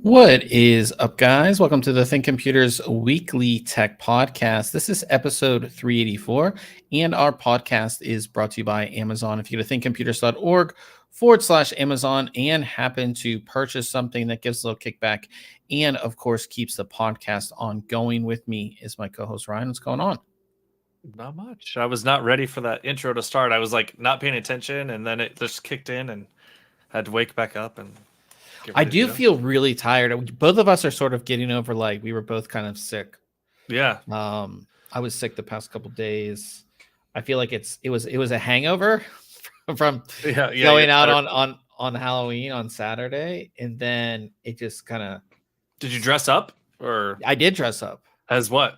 What is up, guys? Welcome to the ThinkComputers Weekly Tech Podcast. This is episode 384, and our podcast is brought to you by Amazon. If you go to thinkcomputers.org/Amazon and happen to purchase something that gives a little kickback and, of course, keeps the podcast ongoing. With me is my co-host, Ryan. What's going on? Not much. I was not ready for that intro to start. I was like not paying attention, and then it just kicked in and had to wake back up and I do feel really tired. Both of us are sort of getting over, like, we were both kind of sick. Yeah. I was sick the past couple days. I feel like it was a hangover from going out on Halloween on Saturday, and then it just kind of. Did you dress up? Or I did dress up. As what?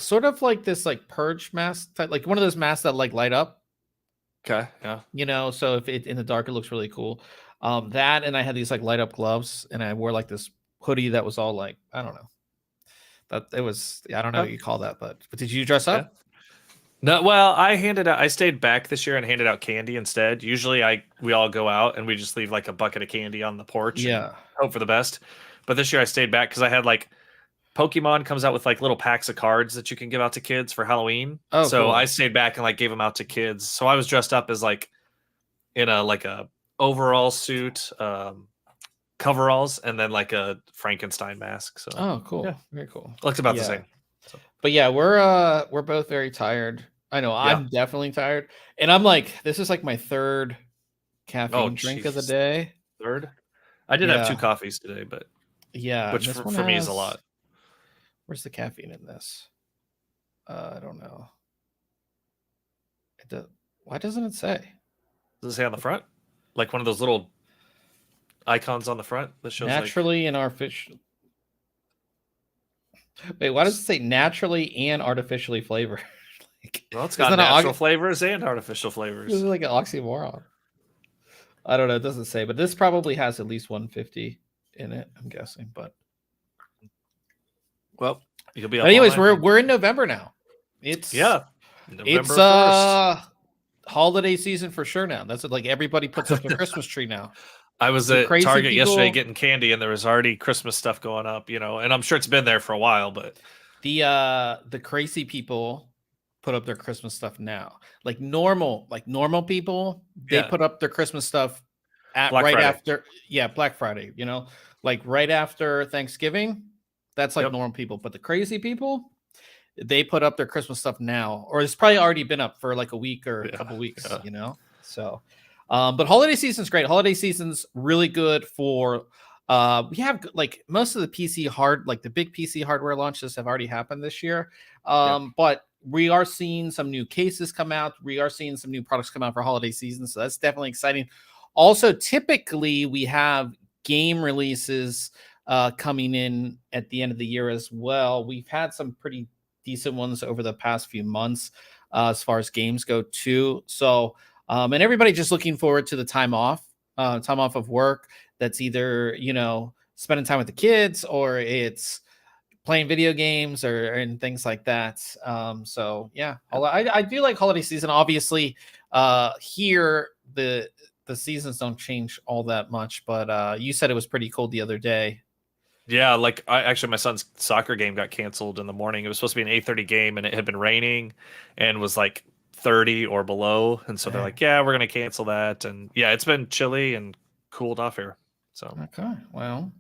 Sort of like this, like, purge mask type, like one of those masks that like light up. Okay. Yeah. You know, so if it in the dark, it looks really cool. That, and I had these like light up gloves, and I wore like this hoodie that was all like, I don't know. That it was, I don't know what you call that, but did you dress up? Yeah. No, well, I stayed back this year and handed out candy instead. Usually we all go out and we just leave like a bucket of candy on the porch. Yeah. And hope for the best. But this year I stayed back because I had like Pokemon comes out with like little packs of cards that you can give out to kids for Halloween. Oh, so cool. I stayed back and like gave them out to kids. So I was dressed up as like in a overall suit, coveralls, and then like a Frankenstein mask. So cool. Yeah. Very cool. Looks about the same. So. But yeah, we're both very tired. I know I'm definitely tired. And I'm like, this is like my third caffeine drink of the day. Third? I did have 2 coffees today, but which for me is a lot. Where's the caffeine in this? I don't know. Why doesn't it say? Does it say on the front? Like one of those little icons on the front that shows naturally and artificial. Wait, why does it say naturally and artificially flavored? Well, it's got natural flavors and artificial flavors. This is like an oxymoron. I don't know. It doesn't say, but this probably has at least 150 in it, I'm guessing. But well, you'll be. But anyways, we're in November now. It's November 1st. Holiday season for sure now. That's like everybody puts up their Christmas tree now. I was at Target yesterday getting candy, and there was already Christmas stuff going up, and I'm sure it's been there for a while, but the crazy people put up their Christmas stuff now. Like normal people, they put up their Christmas stuff after Black Friday, like right after Thanksgiving. That's like normal people, but the crazy people, they put up their Christmas stuff now, or it's probably already been up for like a week or a couple weeks, So, but holiday season's great. Holiday season's really good for. We have like most of the the big PC hardware launches have already happened this year. But we are seeing some new cases come out. We are seeing some new products come out for holiday season, so that's definitely exciting. Also, typically we have game releases coming in at the end of the year as well. We've had some pretty decent ones over the past few months as far as games go too. So, and everybody just looking forward to the time off of work. That's either, spending time with the kids, or it's playing video games and things like that. So yeah, I do like holiday season. Obviously, here the seasons don't change all that much, but you said it was pretty cold the other day. Yeah, like actually my son's soccer game got canceled in the morning. It was supposed to be an 8:30 game, and it had been raining and was like 30 or below. And so they're like, yeah, we're going to cancel that. And yeah, it's been chilly and cooled off here. So okay, well,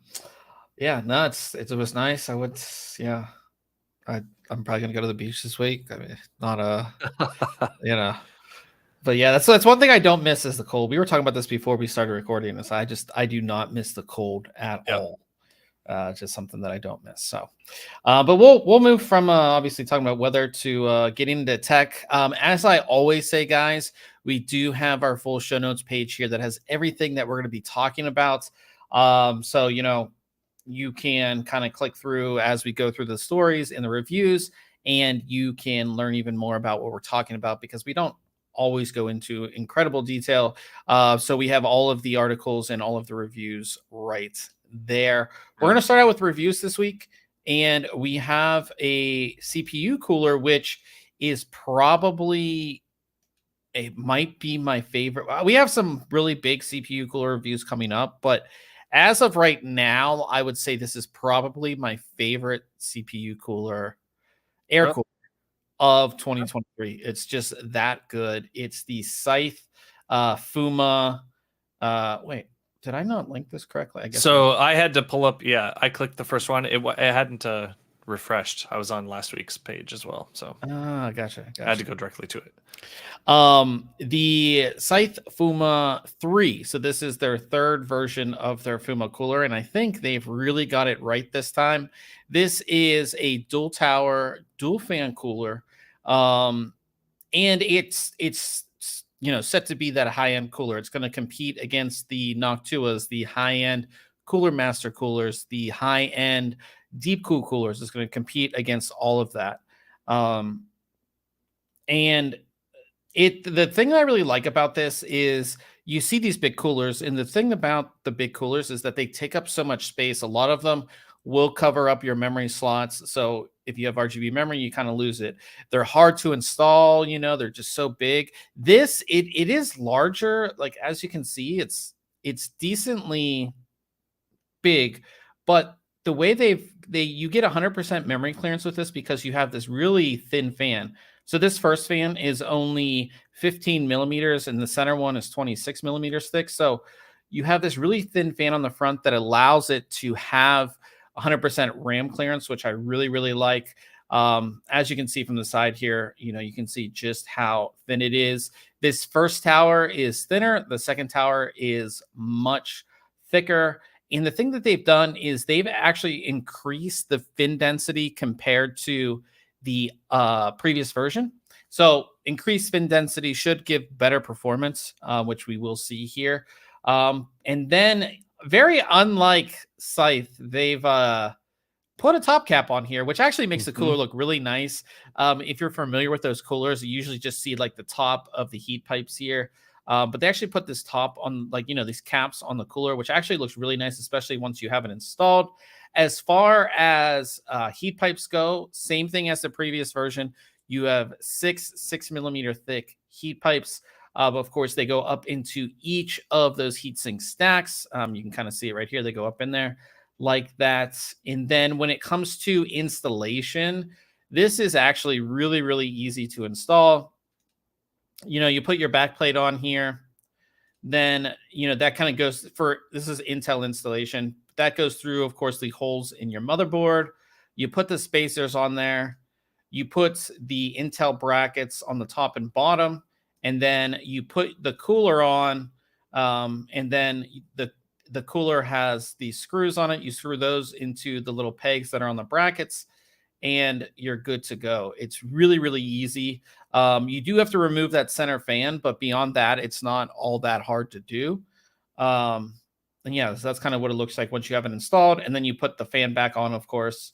Yeah, no, it was nice. I would, yeah. I'm probably gonna go to the beach this week. I mean, not you know, but yeah, that's one thing I don't miss is the cold. We were talking about this before we started recording this. I do not miss the cold at all. Just something that I don't miss. So, but we'll move from obviously talking about weather to getting into tech. As I always say, guys, we do have our full show notes page here that has everything that we're going to be talking about. So you can kind of click through as we go through the stories and the reviews, and you can learn even more about what we're talking about because we don't always go into incredible detail. So we have all of the articles and all of the reviews right there. We're going to start out with reviews this week, and we have a CPU cooler, which is probably, it might be my favorite. We have some really big CPU cooler reviews coming up, but as of right now, I would say this is probably my favorite CPU cooler, air cooler of 2023. It's just that good. It's the Scythe Fuma. Wait, did I not link this correctly? I guess so. I had to pull up. Yeah, I clicked the first one. It hadn't refreshed. I was on last week's page as well, so gotcha. I had to go directly to it. The Scythe Fuma 3. So this is their third version of their Fuma cooler, and I think they've really got it right this time. This is a dual tower, dual fan cooler, and it's set to be that high-end cooler. It's going to compete against the Noctuas, the high-end Cooler Master coolers, the high-end Deep Cool coolers. It's going to compete against all of that. And the thing I really like about this is you see these big coolers, and the thing about the big coolers is that they take up so much space. A lot of them will cover up your memory slots. So if you have RGB memory, you kind of lose it. They're hard to install, they're just so big. This it is larger. Like as you can see, it's decently big, but the way you get 100% memory clearance with this because you have this really thin fan. So this first fan is only 15 millimeters and the center one is 26 millimeters thick. So you have this really thin fan on the front that allows it to have 100% RAM clearance, which I really, really like. As you can see from the side here, you can see just how thin it is. This first tower is thinner. The second tower is much thicker. And the thing that they've done is they've actually increased the fin density compared to the previous version. So increased fin density should give better performance, which we will see here. And then very unlike Scythe, they've put a top cap on here, which actually makes the cooler look really nice. If you're familiar with those coolers, you usually just see like the top of the heat pipes here. But they actually put this top on, these caps on the cooler, which actually looks really nice, especially once you have it installed. As far as heat pipes go, same thing as the previous version. You have 6 millimeter thick heat pipes. But of course, they go up into each of those heatsink stacks. You can kind of see it right here. They go up in there like that. And then when it comes to installation, this is actually really, really easy to install. You put your back plate on here, then, that kind of goes for, this is Intel installation. That goes through, of course, the holes in your motherboard. You put the spacers on there. You put the Intel brackets on the top and bottom, and then you put the cooler on, and then the cooler has the screws on it. You screw those into the little pegs that are on the brackets, and you're good to go. It's really, really easy. You do have to remove that center fan, but beyond that, it's not all that hard to do. And yeah, so that's kind of what it looks like once you have it installed. And then you put the fan back on, of course,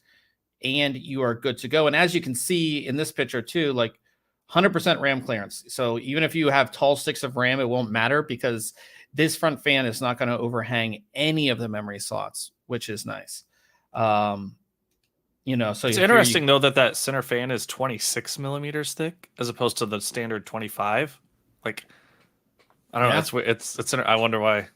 and you are good to go. And as you can see in this picture too, 100% RAM clearance. So even if you have tall sticks of RAM, it won't matter because this front fan is not going to overhang any of the memory slots, which is nice. So it's interesting though that center fan is 26 millimeters thick as opposed to the standard 25. I don't know. It's I wonder why.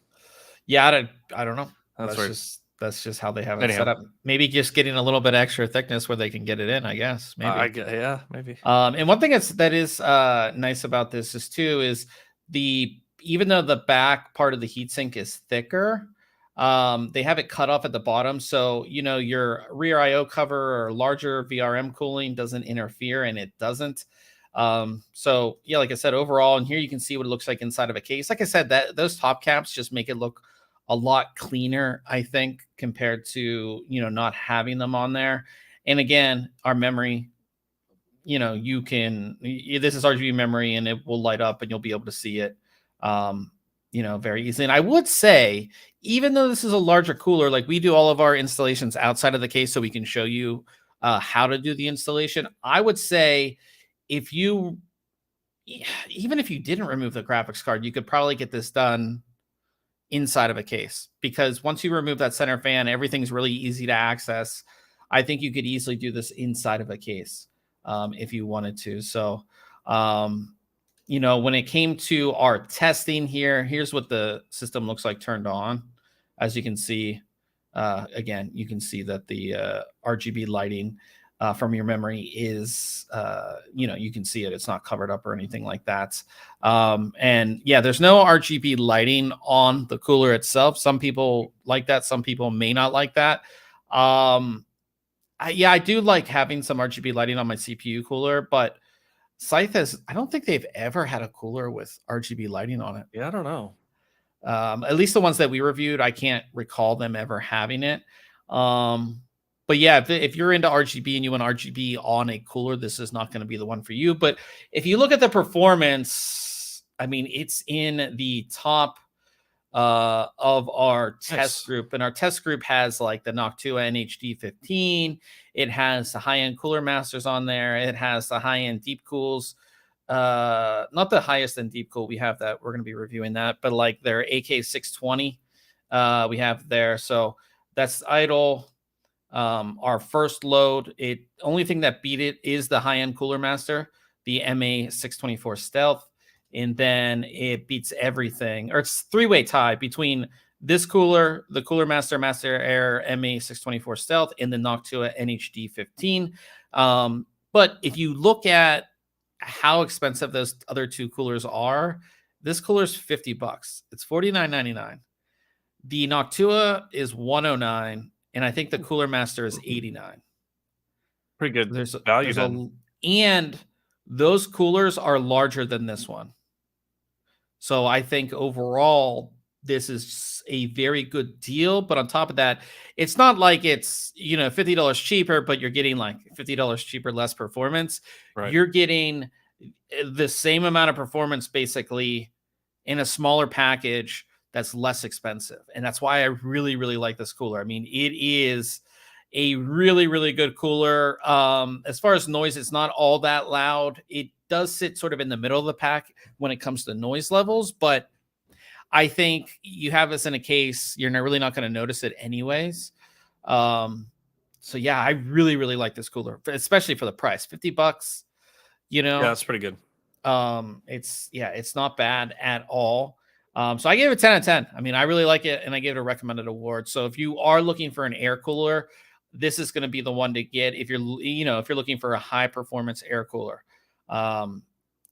Yeah, I don't know. That's just how they have it set up. Maybe just getting a little bit extra thickness where they can get it in, I guess. Maybe. Yeah, maybe. And one thing that is nice about this is even though the back part of the heatsink is thicker, They have it cut off at the bottom, so you know your rear I/O cover or larger VRM cooling doesn't interfere, and it doesn't. So yeah, like I said, overall, and here you can see what it looks like inside of a case. Like I said, that those top caps just make it look a lot cleaner, I think, compared to, you know, not having them on there. And again, our memory, you know, you can, this is RGB memory and it will light up and you'll be able to see it, you know, very easily. And I would say, even though this is a larger cooler, like we do all of our installations outside of the case so we can show you how to do the installation. I would say if you, even if you didn't remove the graphics card, you could probably get this done inside of a case, because once you remove that center fan, everything's really easy to access. I think you could easily do this inside of a case if you wanted to. So, you know, when it came to our testing here, here's what the system looks like turned on. As you can see, again, you can see that the RGB lighting from your memory is, you know, you can see it. It's not covered up or anything like that. And yeah, there's no RGB lighting on the cooler itself. Some people like that. Some people may not like that. Yeah, I do like having some RGB lighting on my CPU cooler, but Scythe has, I don't think they've ever had a cooler with RGB lighting on it. Yeah, I don't know. At least the ones that we reviewed, I can't recall them ever having it. But yeah, if you're into RGB and you want RGB on a cooler, this is not going to be the one for you. But if you look at the performance, I mean, it's in the top of our test group, and our test group has like the Noctua NHD 15. It has the high-end Cooler Masters on there. It has the high-end Deep Cools. Not the highest end Deep Cool. We have that. We're going to be reviewing that, but like their AK620, we have there. So that's idle. Our first load, only thing that beat it is the high-end Cooler Master, the MA624 Stealth. And then it beats everything, or it's three-way tie between this cooler, the Cooler Master Master Air MA624 Stealth, and the Noctua NHD 15. But if you look at how expensive those other two coolers are, this cooler is $50. It's $49.99. The Noctua is $109, and I think the Cooler Master is $89. Pretty good value then. And those coolers are larger than this one. So I think overall, this is a very good deal. But on top of that, it's not like it's, you know, $50 cheaper, but you're getting like $50 cheaper, less performance. Right. You're getting the same amount of performance basically in a smaller package that's less expensive. And that's why I really, really like this cooler. I mean, it is a really, really good cooler. As far as noise, it's not all that loud. It does sit sort of in the middle of the pack when it comes to noise levels, but I think you have this in a case, you're really not going to notice it anyways. So yeah, I really, really like this cooler, especially for the price, $50, you know. Yeah, that's pretty good. It's not bad at all. So I gave it 10 out of 10. I mean, I really like it, and I gave it a recommended award. So if you are looking for an air cooler, this is going to be the one to get if you're looking for a high performance air cooler.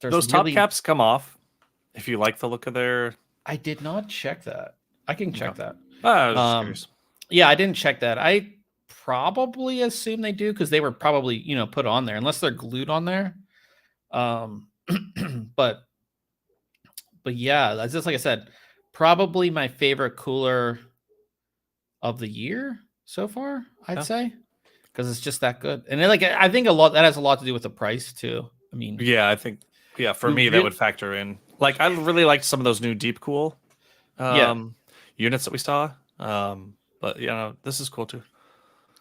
Those top caps come off if you like the look of their. I did not check that. I can check that. I was just curious. Yeah, I didn't check that. I probably assume they do because they were probably, you know, put on there unless they're glued on there. But yeah, that's just like I said, probably my favorite cooler of the year so far, I'd say, because it's just that good. And I think that has a lot to do with the price too. I mean, yeah, I think, for me, that would factor in. Like, I really liked some of those new Deep Cool units that we saw. But you know, this is cool too.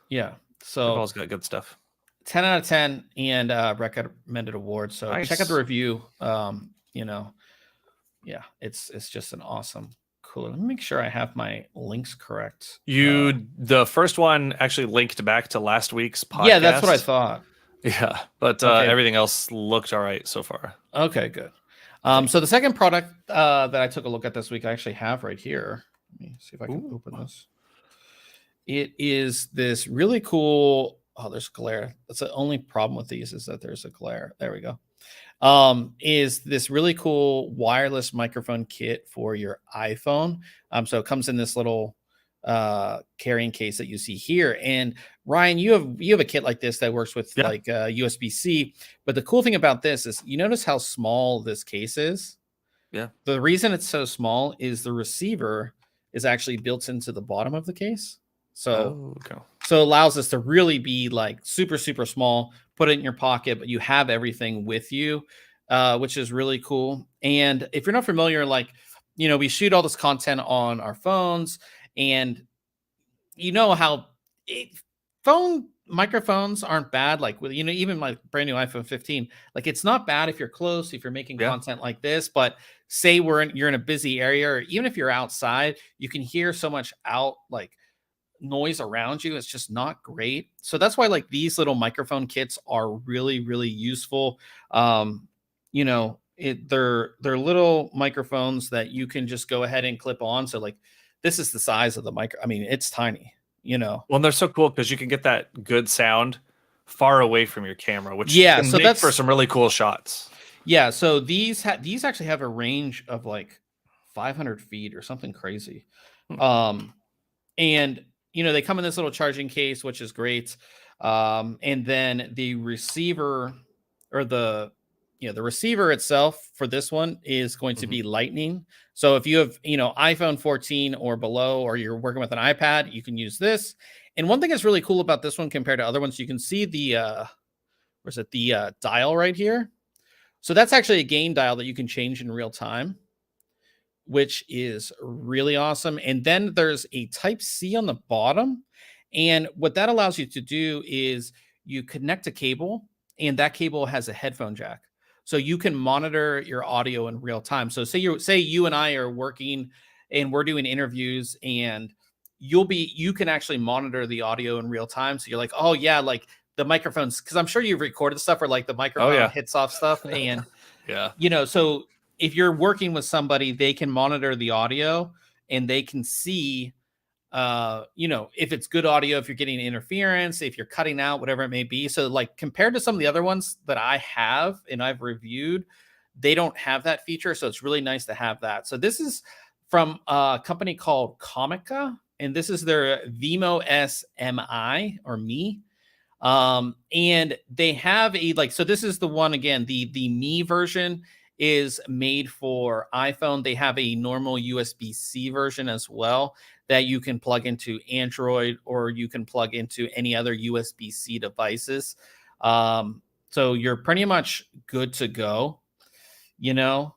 Yeah. So they've always got good stuff. 10 out of 10 and recommended award. So nice. Check out the review. You know, yeah, it's just an awesome cooler. Let me make sure I have my links correct. The first one actually linked back to last week's podcast. Yeah, that's what I thought. Yeah, but everything else looked all right so far. Okay, good. So the second product that I took a look at this week, I actually have right here. Let me see if I can open this. It is this really cool. Oh, there's glare. That's the only problem with these is that there's a glare. There we go. Is this really cool wireless microphone kit for your iPhone. So it comes in this little carrying case that you see here. And Ryan, you have a kit like this that works with like USB-C. But the cool thing about this is you notice how small this case is. Yeah. The reason it's so small is the receiver is actually built into the bottom of the case. So, so it allows us to really be like super, super small, put it in your pocket, but you have everything with you, which is really cool. And if you're not familiar, like, you know, we shoot all this content on our phones, and you know how phone microphones aren't bad. Like, you know, even my brand new iPhone 15, like it's not bad if you're close, if you're making content like this, but say you're in a busy area, or even if you're outside, you can hear so much noise around you. It's just not great. So that's why like these little microphone kits are really, really useful. You know, they're little microphones that you can just go ahead and clip on. So like this is the size of the micro. I mean, it's tiny, you know. Well, they're so cool because you can get that good sound far away from your camera, which can make that's for some really cool shots. Yeah, so these actually have a range of like 500 feet or something crazy. And you know, they come in this little charging case, which is great. And then the receiver, or the receiver itself for this one is going to be Lightning. So if you have, you know, iPhone 14 or below, or you're working with an iPad, you can use this. And one thing that's really cool about this one compared to other ones, you can see the dial right here. So that's actually a gain dial that you can change in real time, which is really awesome. And then there's a Type-C on the bottom. And what that allows you to do is you connect a cable, and that cable has a headphone jack. So you can monitor your audio in real time. So say you and I are working and we're doing interviews, and you can actually monitor the audio in real time. So you're like, oh yeah, like the microphones, because I'm sure you've recorded stuff where like the microphone hits off stuff. And you know, so if you're working with somebody, they can monitor the audio and they can see, you know, if it's good audio, if you're getting interference, if you're cutting out, whatever it may be. So like compared to some of the other ones that I have and I've reviewed, they don't have that feature. So it's really nice to have that. So this is from a company called Comica, and this is their Vimo SMI or Me. And they have so this is the one, again, the Me version is made for iPhone. They have a normal USB-C version as well that you can plug into Android, or you can plug into any other USB-C devices. So you're pretty much good to go, you know.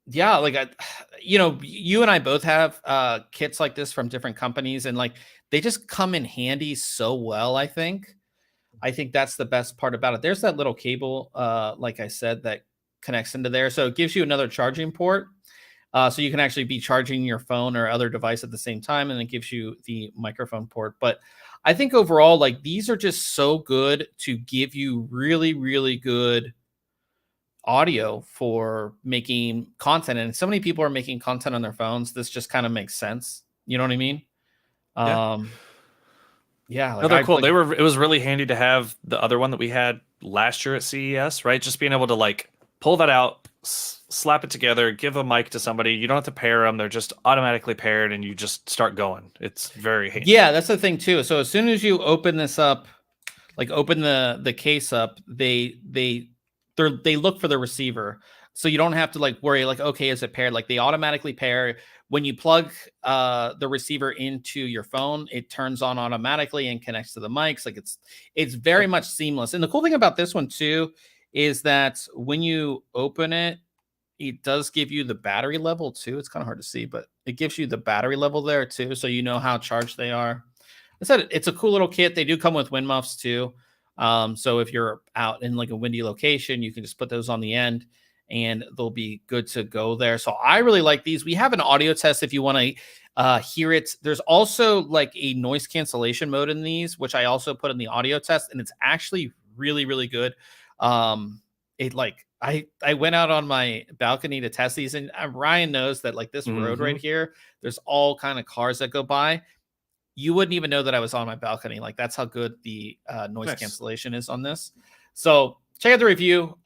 Yeah, like you know, you and I both have kits like this from different companies, and like they just come in handy so well. I think that's the best part about it. There's that little cable, like I said, that connects into there, so it gives you another charging port, so you can actually be charging your phone or other device at the same time, and it gives you the microphone port. But I think overall, like these are just so good to give you really, really good audio for making content. And so many people are making content on their phones. This just kind of makes sense. You know what I mean? Yeah. Like, no, they're cool. It was really handy to have the other one that we had last year at CES, right? Just being able to like pull that out, slap it together, give a mic to somebody. You don't have to pair them. They're just automatically paired, and you just start going. It's very handy. Yeah, that's the thing too. So as soon as you open this up, like open the case up, they look for the receiver. So you don't have to like worry like, okay, is it paired? Like they automatically pair. When you plug the receiver into your phone, it turns on automatically and connects to the mics. Like it's very much seamless. And the cool thing about this one too is that when you open it, it does give you the battery level too. It's kind of hard to see, but it gives you the battery level there too, so you know how charged they are. I said it's a cool little kit. They do come with wind muffs too. So if you're out in like a windy location, you can just put those on the end and they'll be good to go there. So I really like these. We have an audio test if you want to hear it. There's also like a noise cancellation mode in these, which I also put in the audio test, and it's actually really, really good. It like I went out on my balcony to test these, and Ryan knows that like this road right here, there's all kind of cars that go by. You wouldn't even know that I was on my balcony. Like that's how good the noise cancellation is on this. So check out the review.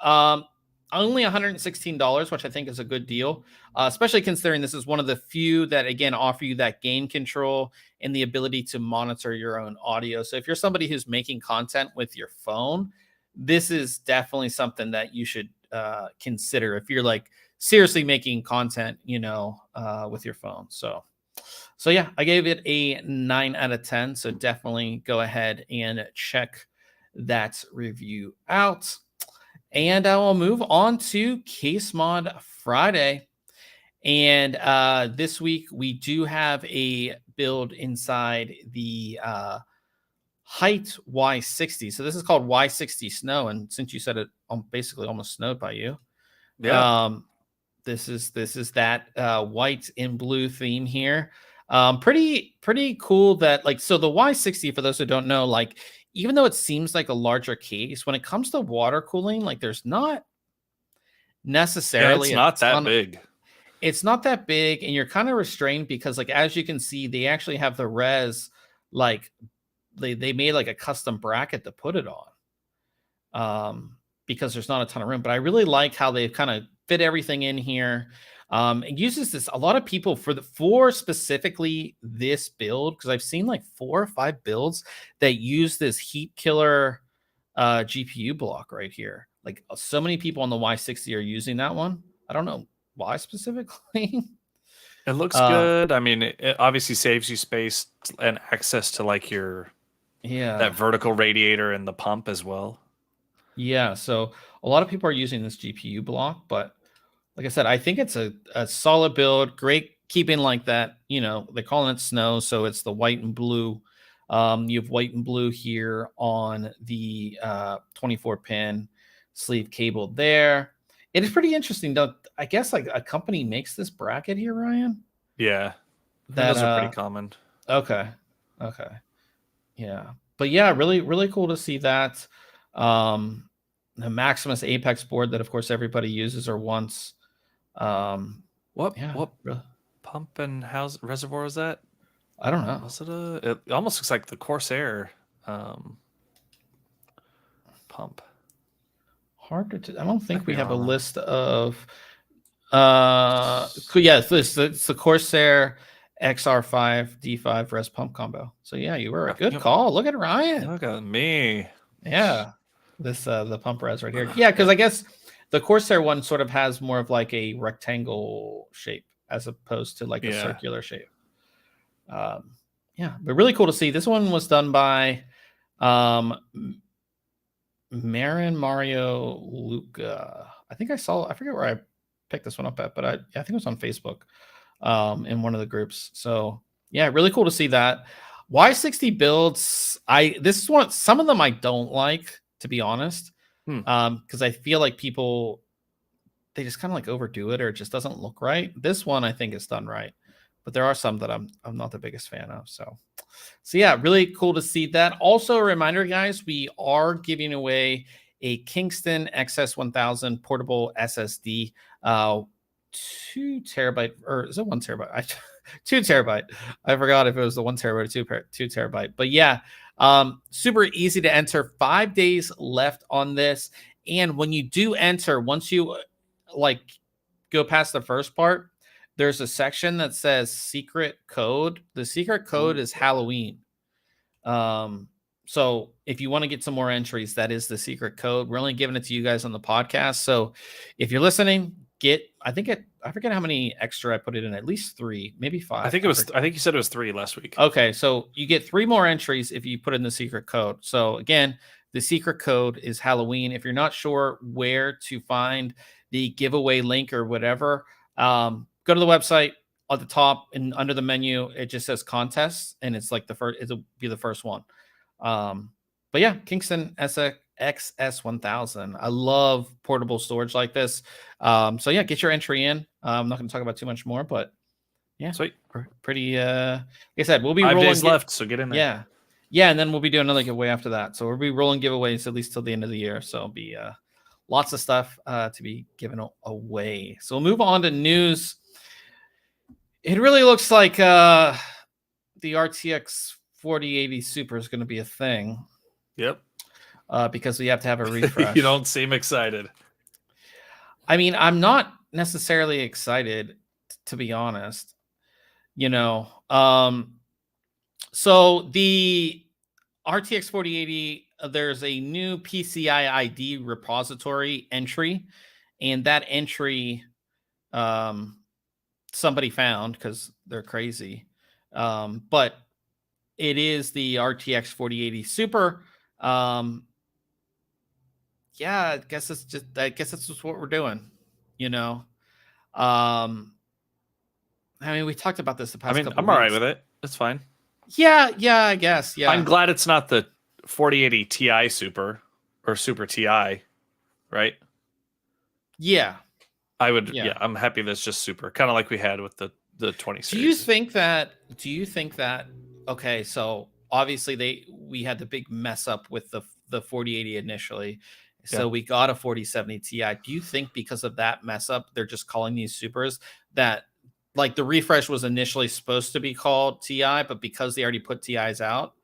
only $116, which I think is a good deal, especially considering this is one of the few that, again, offer you that gain control and the ability to monitor your own audio. So if you're somebody who's making content with your phone, this is definitely something that you should consider if you're like seriously making content, with your phone. So yeah, I gave it a 9 out of 10. So definitely go ahead and check that review out. And I will move on to Case Mod Friday. And this week we do have a build inside the Height Y60. So this is called Y60 Snow. And since you said it basically almost snowed by you, this is that white and blue theme here. Pretty cool that, like, so the Y60, for those who don't know, like, even though it seems like a larger case, when it comes to water cooling, like, there's not necessarily it's not that big. It's not that big, and you're kind of restrained because, like, as you can see, they actually have the res, like, they made like a custom bracket to put it on, because there's not a ton of room. But I really like how they've kind of fit everything in here. It uses this, a lot of people for specifically this build, because I've seen like 4 or 5 builds that use this heat killer GPU block right here. Like, so many people on the Y60 are using that one. I don't know why specifically. It looks good. I mean, it obviously saves you space and access to like that vertical radiator and the pump as well. Yeah, so a lot of people are using this GPU block, but like I said, I think it's a solid build. Great keeping like that, they're calling it snow, so it's the white and blue. You have white and blue here on the 24-pin sleeve cable there. It is pretty interesting, though. I guess like a company makes this bracket here, Ryan. Yeah, those are pretty common. Okay. Yeah, but yeah, really, really cool to see that. The Maximus Apex board that, of course, everybody uses or wants. What pump and house reservoir is that? I don't know. Was it it almost looks like the Corsair pump. Hard to I don't think we have a list of it's the Corsair XR5 D5 res pump combo. So yeah, you were a good call. Look at Ryan. Look at me. Yeah. This the pump res right here. Yeah, because I guess the Corsair one sort of has more of like a rectangle shape as opposed to like a circular shape. But really cool to see. This one was done by Marin Mario Luca. I forget where I picked this one up at, but I think it was on Facebook in one of the groups. So yeah, really cool to see that. Y60 builds, some of them I don't like, to be honest, because I feel like people, they just kind of like overdo it, or it just doesn't look right. This one I think is done right, but there are some that I'm not the biggest fan of. So yeah, really cool to see that. Also, a reminder, guys, we are giving away a Kingston XS1000 portable SSD, 2 terabyte, or is it 1 terabyte? 2 terabyte. I forgot if it was the 1 terabyte or 2 terabyte. But yeah, super easy to enter. 5 days left on this. And when you do enter, once you like go past the first part, there's a section that says secret code. The secret code is Halloween. So if you want to get some more entries, that is the secret code. We're only giving it to you guys on the podcast. So if you're listening, I forget how many extra I put it in, at least 3, maybe 5. I think you said it was 3 last week. Okay, so you get 3 more entries if you put in the secret code. So again, the secret code is Halloween. If you're not sure where to find the giveaway link or whatever, go to the website. At the top and under the menu, it just says contests, and it's like it'll be the first one. But yeah, Kingston XS1000. I love portable storage like this. So yeah, get your entry in. I'm not going to talk about too much more, but yeah, sweet. Pretty. Like I said, we'll be 5 days left, so get in there. Yeah, and then we'll be doing another giveaway after that. So we'll be rolling giveaways at least till the end of the year. So it'll be lots of stuff to be given away. So we'll move on to news. It really looks like the RTX 4080 Super is going to be a thing. Yep. Because we have to have a refresh. You don't seem excited. I mean, I'm not necessarily excited, to be honest. You know, so the RTX 4080, there's a new PCI ID repository entry, and that entry, somebody found because they're crazy. But it is the RTX 4080 Super. Yeah, I guess that's just what we're doing, you know. Um, I mean, we talked about this the past couple I'm all right weeks. with it. It's fine. Yeah, I guess. Yeah. I'm glad it's not the 4080 Ti Super or Super Ti, right? Yeah. Yeah, I'm happy that's just Super, kind of like we had with the 20 series. Do you think that okay, so obviously we had the big mess up with the 4080 initially. So we got a 4070 Ti. Do you think because of that mess up, they're just calling these supers that like the refresh was initially supposed to be called Ti, but because they already put Ti's out,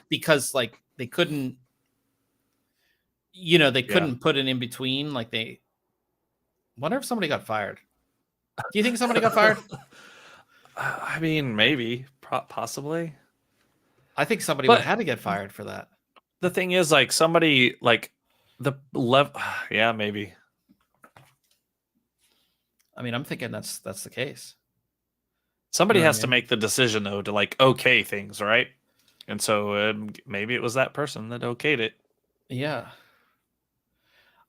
because like they couldn't, they couldn't put it in between. Like they wonder if somebody got fired. Do you think somebody got fired? I mean, maybe, possibly. I think somebody would have had to get fired for that. The thing is, like, somebody like the level, yeah, maybe. I mean, I'm thinking that's the case. Somebody has to make the decision though to like okay things, right? And so maybe it was that person that okayed it. Yeah.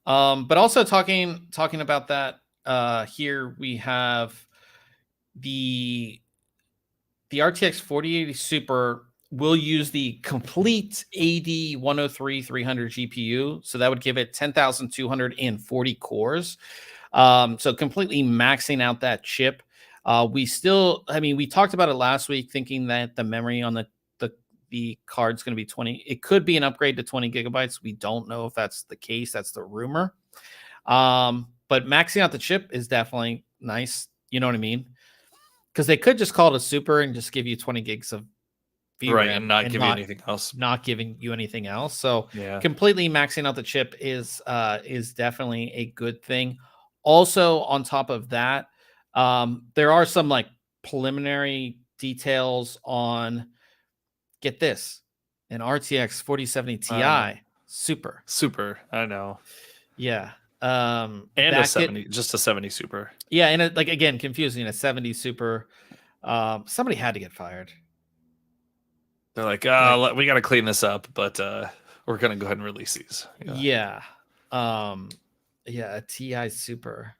But also talking about that, here we have the RTX 4080 Super will use the complete AD 103-300 GPU, so that would give it 10,240 cores. So completely maxing out that chip. We talked about it last week, thinking that the memory on the card's going to be 20. It could be an upgrade to 20 gigabytes. We don't know if that's the case. That's the rumor. But maxing out the chip is definitely nice. You know what I mean? Because they could just call it a super and just give you 20 gigs of VRAM, right, and not give you anything else. Not giving you anything else. So yeah, completely maxing out the chip is definitely a good thing. Also, on top of that, there are some like preliminary details on, get this, an RTX 4070 Ti Super. Super, I know. Yeah. And a 70, just a 70 Super. Yeah, and again, confusing, a 70 Super. Somebody had to get fired. They're like, we got to clean this up, but we're gonna go ahead and release these. Yeah. A Ti Super.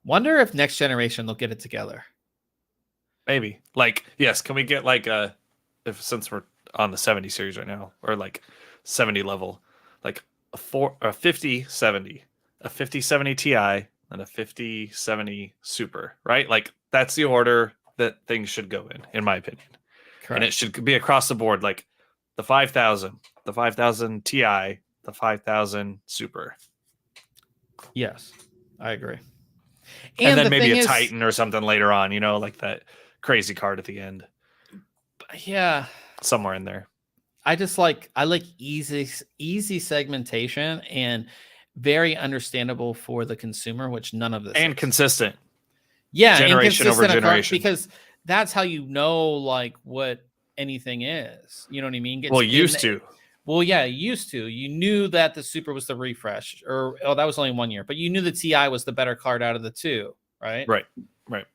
Wonder if next generation they'll get it together. Maybe. Like, yes, can we get like since we're on the 70 series right now, or like 70 level, like a 5070, a 5070 Ti, and a 5070 Super, right? Like that's the order that things should go in my opinion. Correct. And it should be across the board, like the 5000, the 5000 Ti, the 5000 Super. Yes, I agree. And then maybe a Titan or something later on, like that crazy card at the end. Yeah. Somewhere in there. I like easy segmentation and very understandable for the consumer, which none of this and is. Consistent. Yeah, generation over generation. Because that's how you know like what anything is. You know what I mean? Used to. Well, yeah, used to. You knew that the Super was the refresh, that was only 1 year, but you knew the Ti was the better card out of the two, right? Right.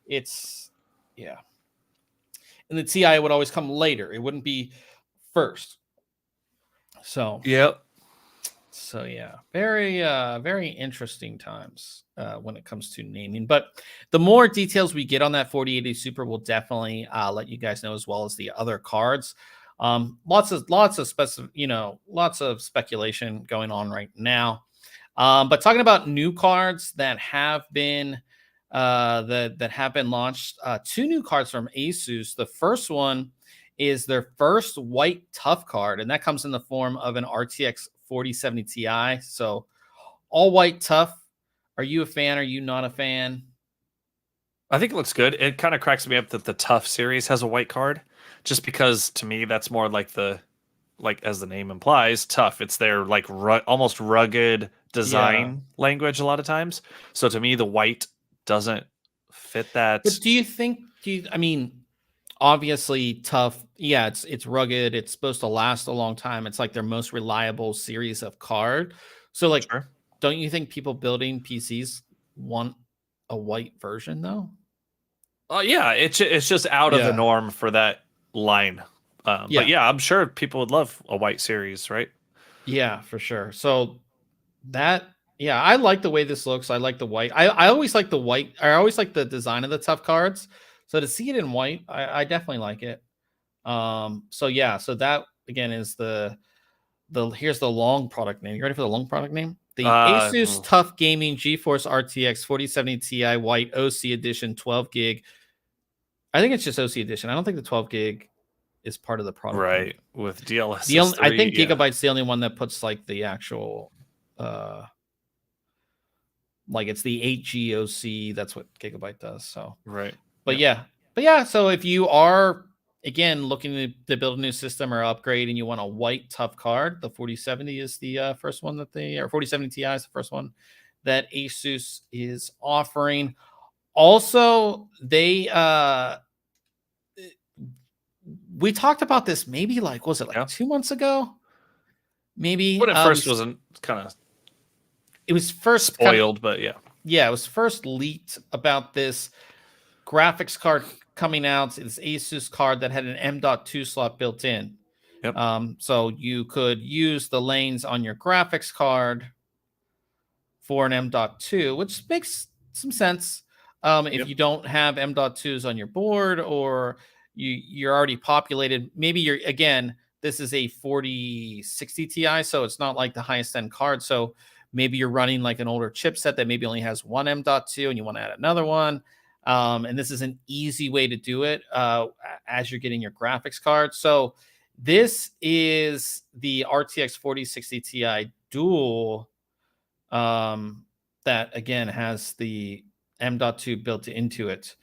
It's and the Ti would always come later. It wouldn't be first. So yep. So yeah, very interesting times when it comes to naming. But the more details we get on that 4080 Super, we'll definitely let you guys know, as well as the other cards. Lots of speculation going on right now. But talking about new cards that have been that have been launched, 2 new cards from Asus. The first one is their first white tough card, and that comes in the form of an RTX 4070 Ti. So all white tough. Are you a fan? Are you not a fan? I think it looks good. It kind of cracks me up that the tough series has a white card, just because to me that's more like as the name implies, tough. It's their like almost rugged, design language a lot of times. So to me, the white doesn't fit that. But do you think? I mean, obviously tough. Yeah, it's rugged. It's supposed to last a long time. It's like their most reliable series of card. So like, Sure. don't you think people building PCs want a white version though? Oh yeah, it's just out of the norm for that line. But yeah, I'm sure people would love a white series, right? Yeah, for sure. So that, yeah, I like the way this looks. I like the white. I always like the white. I always like the design of the tough cards. So to see it in white, I definitely like it. So yeah, so that again is the here's the long product name. You ready for the long product name? The Asus Tough Gaming GeForce RTX 4070 Ti White OC Edition 12 gig. I think it's just OC Edition. I don't think the 12 gig is part of the product. Right. Name. With DLSS 3, I think Gigabyte's the only one that puts like the actual like it's the 8G OC. That's what Gigabyte does. So right. But yeah, so if you are again looking to build a new system or upgrade and you want a white tough card, the 4070 is the first one that they, or 4070 Ti is the first one that Asus is offering. Also, they we talked about this maybe like, was it like 2 months ago? Maybe when it first wasn't kind of, it was first spoiled, but yeah, it was first leaked about this graphics card coming out. It's Asus card that had an M.2 slot built in. Yep. So you could use the lanes on your graphics card for an M.2, which makes some sense. If you don't have M.2s on your board, or you're already populated, maybe you're, again, this is a 4060 Ti, so it's not like the highest end card. So maybe you're running like an older chipset that maybe only has one M.2 and you want to add another one. And this is an easy way to do it as you're getting your graphics card. So this is the RTX 4060 Ti Dual that, again, has the M.2 built into it,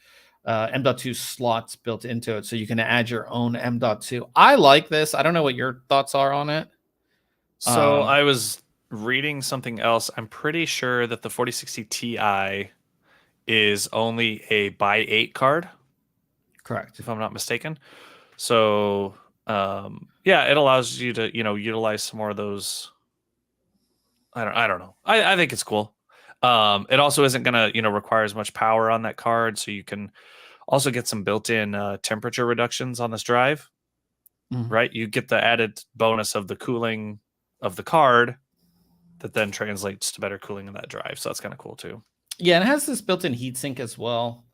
M.2 slots built into it. So you can add your own M.2. I like this. I don't know what your thoughts are on it. So I was reading something else. I'm pretty sure that the 4060 Ti is only a by 8 card. Correct. If I'm not mistaken. So, yeah, it allows you to, utilize some more of those. I don't know. I think it's cool. It also isn't going to, require as much power on that card. So you can also get some built-in temperature reductions on this drive, right? You get the added bonus of the cooling of the card that then translates to better cooling in that drive. So that's kind of cool too. Yeah, and it has this built-in heatsink as well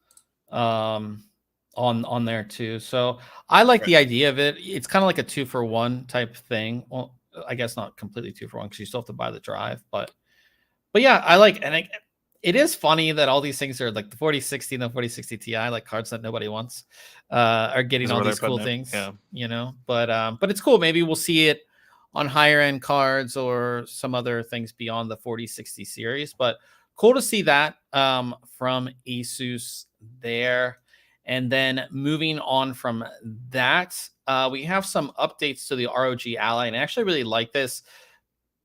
on there too. So I like the idea of it. It's kind of like a 2-for-1 type thing. Well, I guess not completely 2-for-1 because you still have to buy the drive, but yeah, I like, and it is funny that all these things are like the 4060 and the 4060 Ti, like cards that nobody wants, are getting all these cool things. But it's cool. Maybe we'll see it on higher end cards or some other things beyond the 4060 series. But cool to see that from Asus there. And then moving on from that, we have some updates to the ROG Ally, and I actually really like this.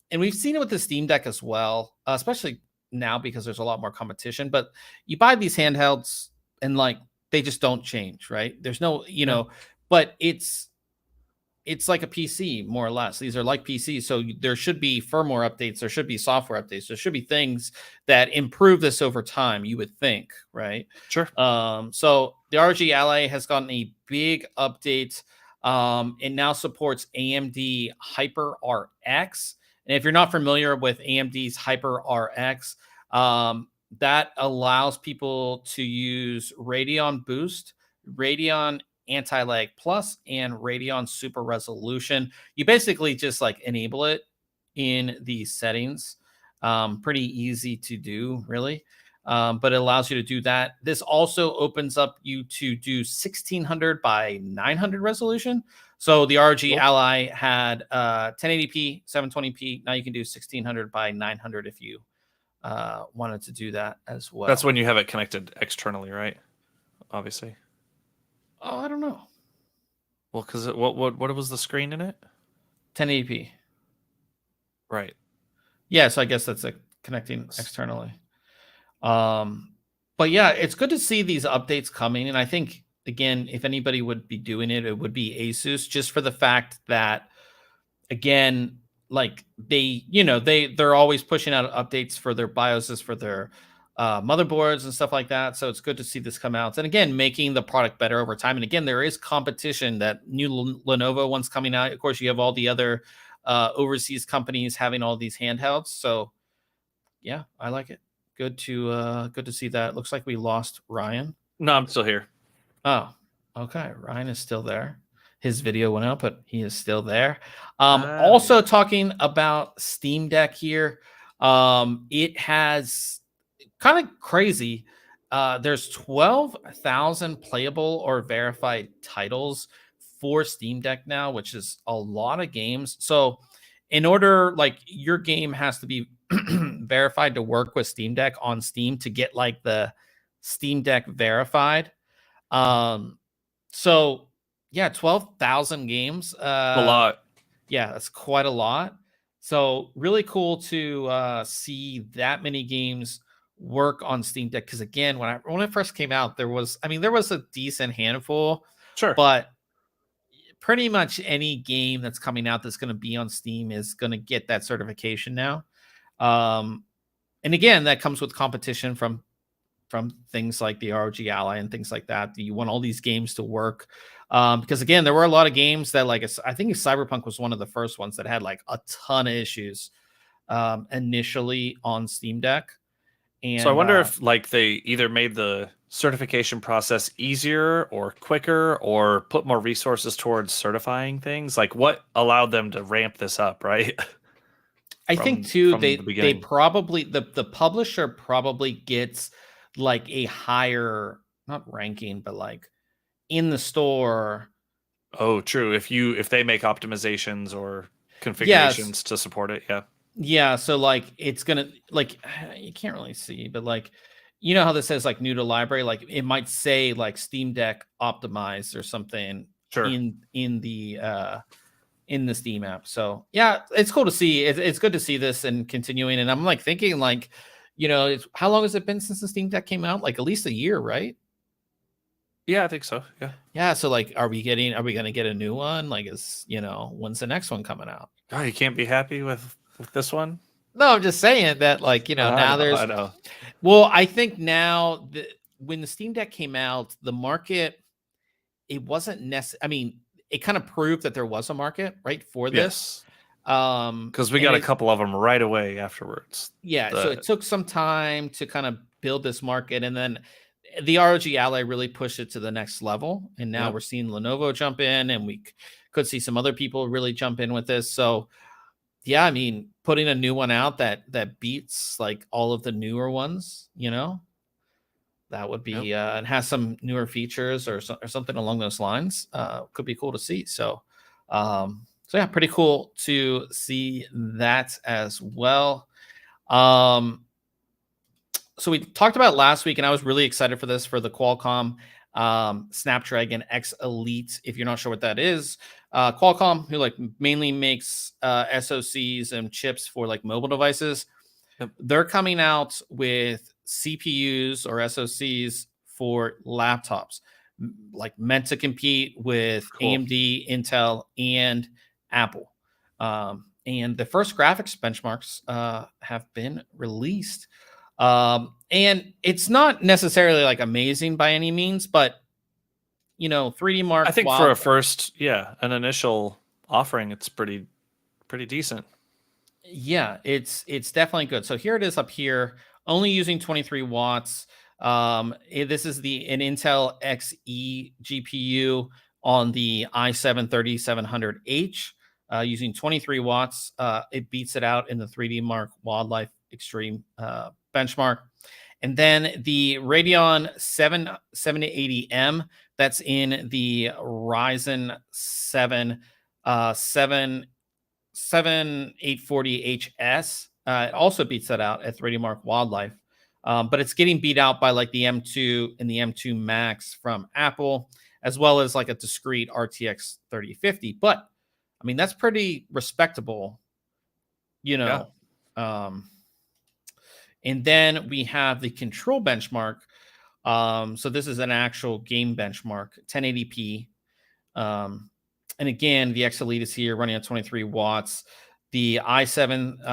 And we've seen it with the Steam Deck as well, especially now because there's a lot more competition. But you buy these handhelds and like they just don't change, right? There's no, but it's like a PC more or less. These are like PCs, so there should be firmware updates, there should be software updates, there should be things that improve this over time, you would think, right? Sure. So the ROG Ally has gotten a big update. It now supports AMD Hyper RX. And if you're not familiar with AMD's Hyper RX, that allows people to use Radeon Boost, Radeon Anti-Lag Plus, and Radeon Super Resolution. You basically just like enable it in the settings. Pretty easy to do, really. But it allows you to do that. This also opens up you to do 1600 by 900 resolution. So the ROG Ally had 1080p, 720p. Now you can do 1600 by 900 if you wanted to do that as well. That's when you have it connected externally, right? Obviously. Oh, I don't know. Well, because what was the screen in it? 1080p. Right. Yeah, so I guess that's connecting externally. But yeah, it's good to see these updates coming. And I think, again, if anybody would be doing it, it would be Asus, just for the fact that, again, like they're always pushing out updates for their BIOSes, for their motherboards and stuff like that. So it's good to see this come out. And again, making the product better over time. And again, there is competition. That new Lenovo one's coming out. Of course, you have all the other overseas companies having all these handhelds. So yeah, I like it. Good to see that. Looks like we lost Ryan. No, I'm still here. Oh, okay. Ryan is still there. His video went out, but he is still there. Also talking about Steam Deck here. It has kind of crazy. There's 12,000 playable or verified titles for Steam Deck now, which is a lot of games. So in order, like, your game has to be verified to work with Steam Deck on Steam to get like the Steam Deck verified. So yeah, 12,000 games. A lot. Yeah, that's quite a lot. So really cool to see that many games work on Steam Deck. Because again, when it first came out, there was a decent handful. Sure. But pretty much any game that's coming out that's going to be on Steam is going to get that certification now. And again, that comes with competition from things like the ROG Ally and things like that. You want all these games to work. Because again, there were a lot of games that, like, I think Cyberpunk was one of the first ones that had like a ton of issues initially on Steam Deck. And so I wonder if like they either made the certification process easier or quicker, or put more resources towards certifying things. Like, what allowed them to ramp this up, right? I think too, they probably, the publisher probably gets like a higher, not ranking, but like in the store. Oh, true. If they make optimizations or configurations to support it, yeah. Yeah, so like it's gonna, like, you can't really see, but like, you know how this says like new to library, like it might say like Steam Deck optimized or something. Sure. in the Steam app. So yeah, it's cool to see. It's good to see this and continuing. And I'm like thinking, like, how long has it been since the Steam Deck came out? Like at least a year, right? Yeah, I think so. Yeah. Yeah. So like, are we going to get a new one? Like, when's the next one coming out? Oh, you can't be happy with this one? No, I'm just saying that, like, now there's, I know. Well, I think now when the Steam Deck came out, the market, it wasn't necessary. I mean, it kind of proved that there was a market, right, for this. Because we got a couple of them right away afterwards. Yeah, so it took some time to kind of build this market, and then the ROG Ally really pushed it to the next level. And now we're seeing Lenovo jump in, and we could see some other people really jump in with this. So yeah, I mean, putting a new one out that beats like all of the newer ones, that would be and has some newer features or something along those lines. Could be cool to see. So yeah, pretty cool to see that as well. So we talked about last week, and I was really excited for this, for the Qualcomm Snapdragon X Elite. If you're not sure what that is, Qualcomm, who like mainly makes SoCs and chips for like mobile devices, they're coming out with CPUs or SoCs for laptops, like meant to compete with AMD, Intel, and Apple. And the first graphics benchmarks have been released. And it's not necessarily like amazing by any means, but 3D Mark, I think for a first, an initial offering, it's pretty decent. Yeah, it's definitely good. So here it is up here, only using 23 watts. This is an Intel Xe GPU on the i7-3700H, using 23 watts. It beats it out in the 3D Mark Wildlife Extreme benchmark. And then the Radeon 780M, that's in the Ryzen 7 7840HS. It also beats that out at 3D Mark Wildlife. But it's getting beat out by like the M2 and the M2 Max from Apple, as well as like a discrete RTX 3050. But I mean, that's pretty respectable, And then we have the control benchmark. So this is an actual game benchmark, 1080p. And again, the X Elite is here running at 23 watts. The i7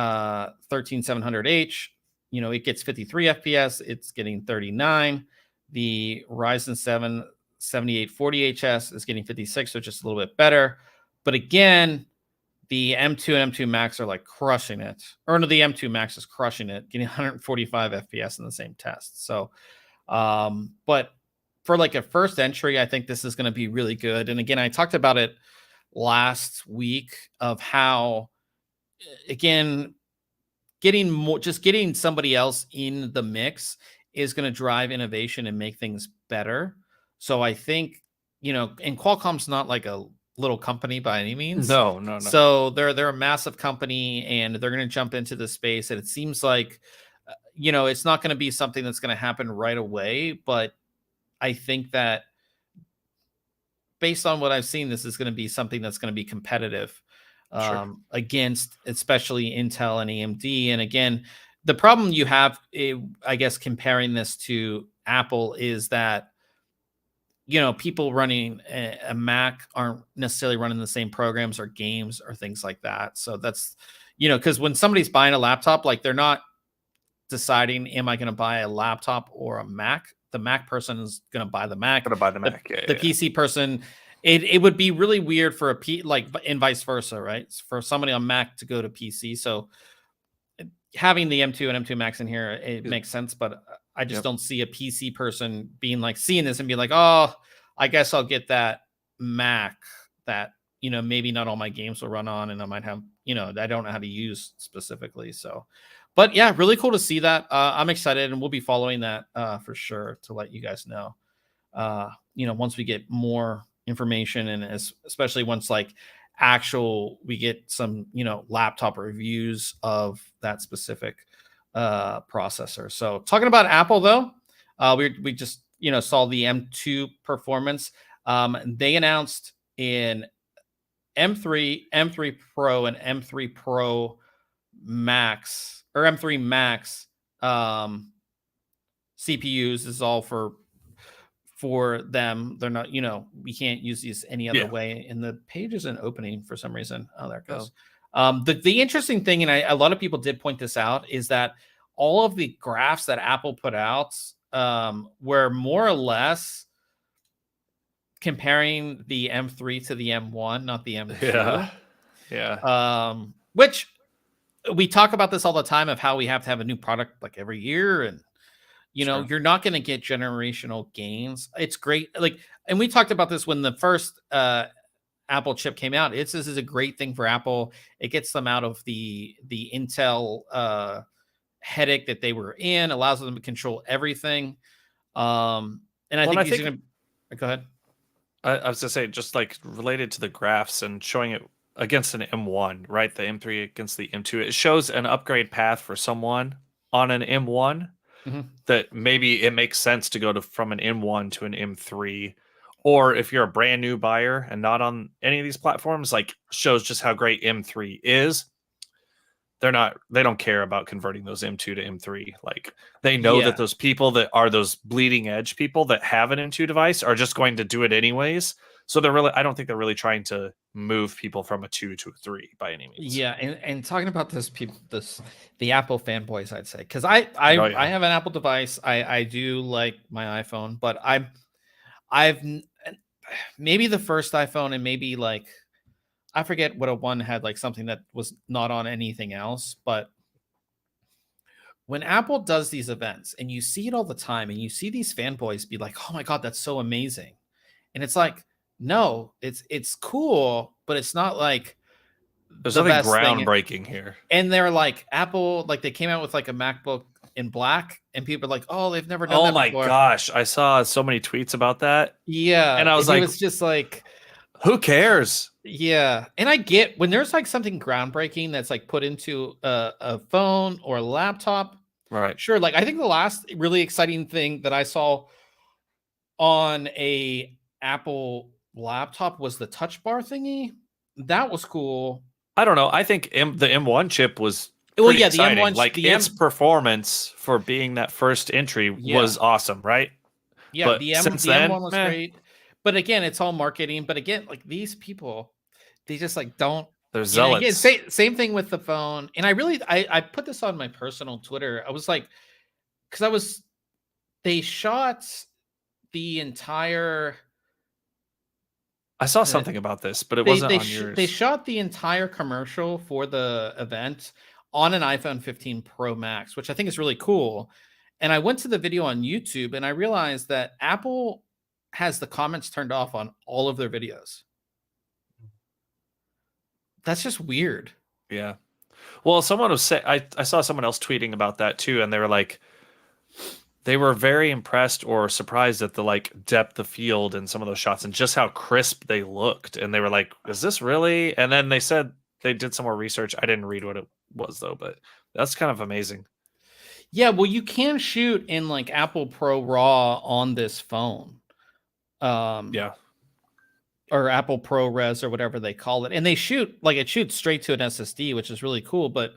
13700H, it gets 53 FPS. It's getting 39. The Ryzen 7 7840HS is getting 56, so just a little bit better. But again, the M2 and M2 Max are like crushing it. Or no, the M2 Max is crushing it, getting 145 FPS in the same test. So, but for like a first entry, I think this is going to be really good. And again, I talked about it last week of how, again, getting somebody else in the mix is going to drive innovation and make things better. So I think, and Qualcomm's not like a little company by any means. No. So they're a massive company, and they're going to jump into the space. And it seems like, it's not going to be something that's going to happen right away. But I think that based on what I've seen, this is going to be something that's going to be competitive against especially Intel and AMD. And again, the problem you have, I guess, comparing this to Apple is that, people running a Mac aren't necessarily running the same programs or games or things like that. So that's, because when somebody's buying a laptop, like they're not deciding, am I going to buy a laptop or a Mac? The Mac person is going to buy the Mac. Going to buy the Mac. The PC person, it would be really weird for and vice versa, right? For somebody on Mac to go to PC. So having the M2 and M2 Max in here, it makes sense, but I just don't see a PC person being like, seeing this and be like, oh, I guess I'll get that Mac that, maybe not all my games will run on, and I might have, I don't know how to use specifically. So, but yeah, really cool to see that. I'm excited, and we'll be following that for sure to let you guys know, once we get more information, and especially once we get some, laptop reviews of that specific processor. So talking about Apple though, we just, saw the M2 performance. They announced in M3 Pro and M3 Pro Max or M3 Max CPUs is all for them. They're not, we can't use these any other way. And the page isn't opening for some reason. Oh, there it goes. The interesting thing, and a lot of people did point this out, is that all of the graphs that Apple put out were more or less comparing the M3 to the M1, not the M2. Yeah. Which we talk about this all the time of how we have to have a new product like every year, and you're not going to get generational gains. It's great. And we talked about this when the first Apple chip came out. This is a great thing for Apple. It gets them out of the Intel headache that they were in, allows them to control everything. And I think he's going to go ahead. I was going to say, just related to the graphs and showing it against an M1, right? The M3 against the M2, it shows an upgrade path for someone on an M1. Mm-hmm. That maybe it makes sense to go from an M1 to an M3, or if you're a brand new buyer and not on any of these platforms, shows just how great M3 is. They don't care about converting those M2 to M3. They know that those people that are those bleeding edge people that have an M2 device are just going to do it anyways. So I don't think they're really trying to move people from a 2 to a 3 by any means. Yeah, and talking about the Apple fanboys, I'd say, because I have an Apple device. I do like my iPhone, but I've maybe the first iPhone, and maybe I forget what one had something that was not on anything else. But when Apple does these events, and you see it all the time, and you see these fanboys be like, "Oh my God, that's so amazing," and it's like, no, it's cool, but it's not there's nothing groundbreaking here. And they're Apple, they came out with a MacBook in black, and people are like, oh, they've never done that before. Oh my gosh, I saw so many tweets about that. Yeah, and I was it was just who cares? Yeah, and I get when there's something groundbreaking that's put into a phone or a laptop. Right. Sure. I think the last really exciting thing that I saw on a Apple laptop was the touch bar thingy. That was cool. I don't know. I think the M1 chip was Well, yeah, exciting. the M1, like its performance for being that first entry was awesome, right? Yeah, but since then, M1 was great. But again, it's all marketing. But again, like these people, they just like don't. They're You know, again, zealots. same thing with the phone. And I put this on my personal Twitter. I was like, because they shot the entire. I saw something about this, but it wasn't on yours. They shot the entire commercial for the event on an iPhone 15 Pro Max, which I think is really cool. And I went to the video on YouTube and I realized that Apple has the comments turned off on all of their videos. That's just weird. Yeah. Well, someone was saying, I saw someone else tweeting about that too, and they were like, they were very impressed or surprised at the like depth of field in some of those shots and just how crisp they looked. And they were like, is this really? And then they said they did some more research. I didn't read what it was though, but that's kind of amazing. Yeah, well, you can shoot in like Apple Pro RAW on this phone. Yeah. Or Apple ProRes or whatever they call it. And they shoot like it shoots straight to an SSD, which is really cool. But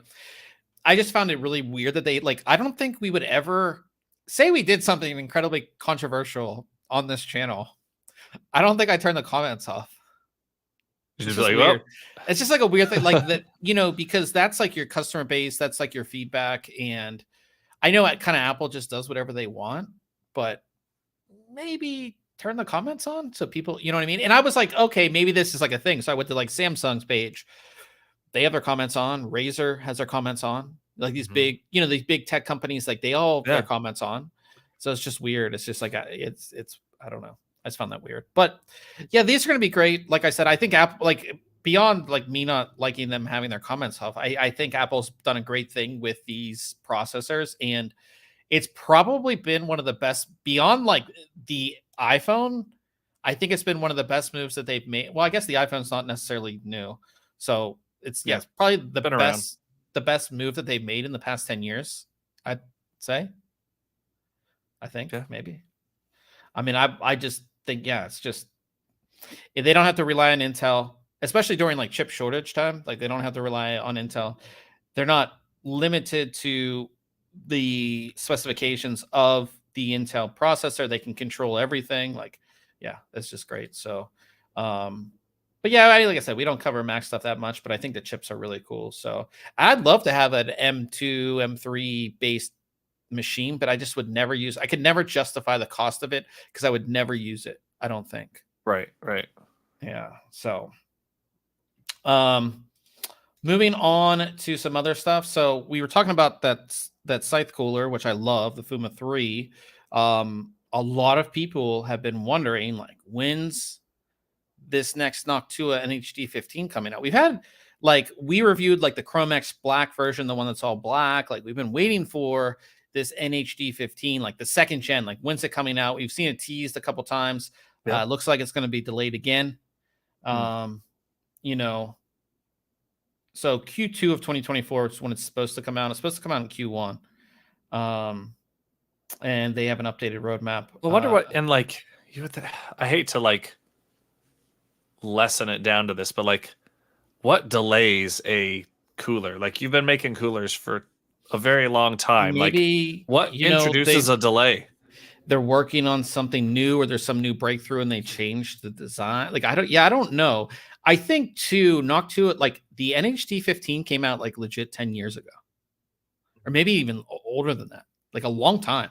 I just found it really weird that they like, I don't think we would ever say we did something incredibly controversial on this channel. I don't think I turned the comments off. It's just like, weird. Well. It's just like a weird thing like that, you know, because that's like your customer base. That's like your feedback. And I know kind of Apple just does whatever they want, but maybe turn the comments on so people, you know what I mean? And I was like, okay, maybe this is like a thing. So I went to like Samsung's page. They have their comments on. Razer has their comments on. Like these big, you know, these big tech companies, like they all have their comments on. So it's just weird. It's just like, it's, I don't know. I just found that weird. But yeah, these are going to be great. Like I said, I think Apple, like beyond like me not liking them having their comments off, I think Apple's done a great thing with these processors. And it's probably been one of the best beyond like the iPhone. I think it's been one of the best moves that they've made. Well, I guess the iPhone's not necessarily new. So it's it's probably the best move that they've made in the past 10 years, I'd say. I think maybe. I mean, I just think, it's just if they don't have to rely on Intel, especially during like chip shortage time, like they don't have to rely on Intel. They're not limited to the specifications of the Intel processor. They can control everything. Like, that's just great. So, but yeah, like I said, we don't cover Mac stuff that much, but I think the chips are really cool. So I'd love to have an M2, M3 based machine, but I just would never I could never justify the cost of it because I would never use it. I don't think. Right. Yeah. So, moving on to some other stuff. So we were talking about that Scythe cooler, which I love, the Fuma 3. A lot of people have been wondering, like, when's this next Noctua NHD 15 coming out? We've had, like, we reviewed, like, the Chrome X Black version, the one that's all black. Like, we've been waiting for this NHD 15, like, the second gen. Like, when's it coming out? We've seen it teased a couple times. It looks like it's going to be delayed again. You know, so Q2 of 2024 is when it's supposed to come out. It's supposed to come out in Q1. And they have an updated roadmap. I wonder what, and like, I hate to like lessen it down to this, but like, what delays a cooler? Like, you've been making coolers for a very long time. Maybe like, what introduces a delay? They're working on something new, or there's some new breakthrough and they changed the design. Like, I don't know. I think too, Noctua, like the NHD 15 came out like legit 10 years ago, or maybe even older than that, like a long time.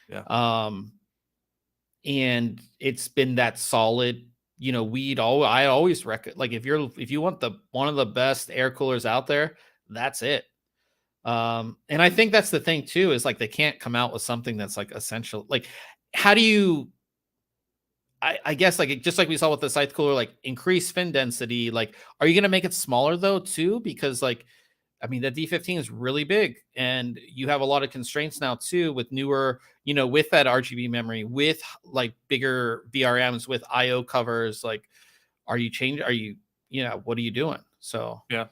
Yeah. And it's been that solid, you know, I always recommend, like, if you want one of the best air coolers out there, that's it. And I think that's the thing too, is like, they can't come out with something that's like essential. Like, how do you, I guess, like, just like we saw with the Scythe cooler, like, increase fin density. Like, are you going to make it smaller though too? Because, like, I mean, the D15 is really big and you have a lot of constraints now too, with newer, you know, with that RGB memory, with like bigger VRMs, with IO covers. Like, what are you doing? So yeah,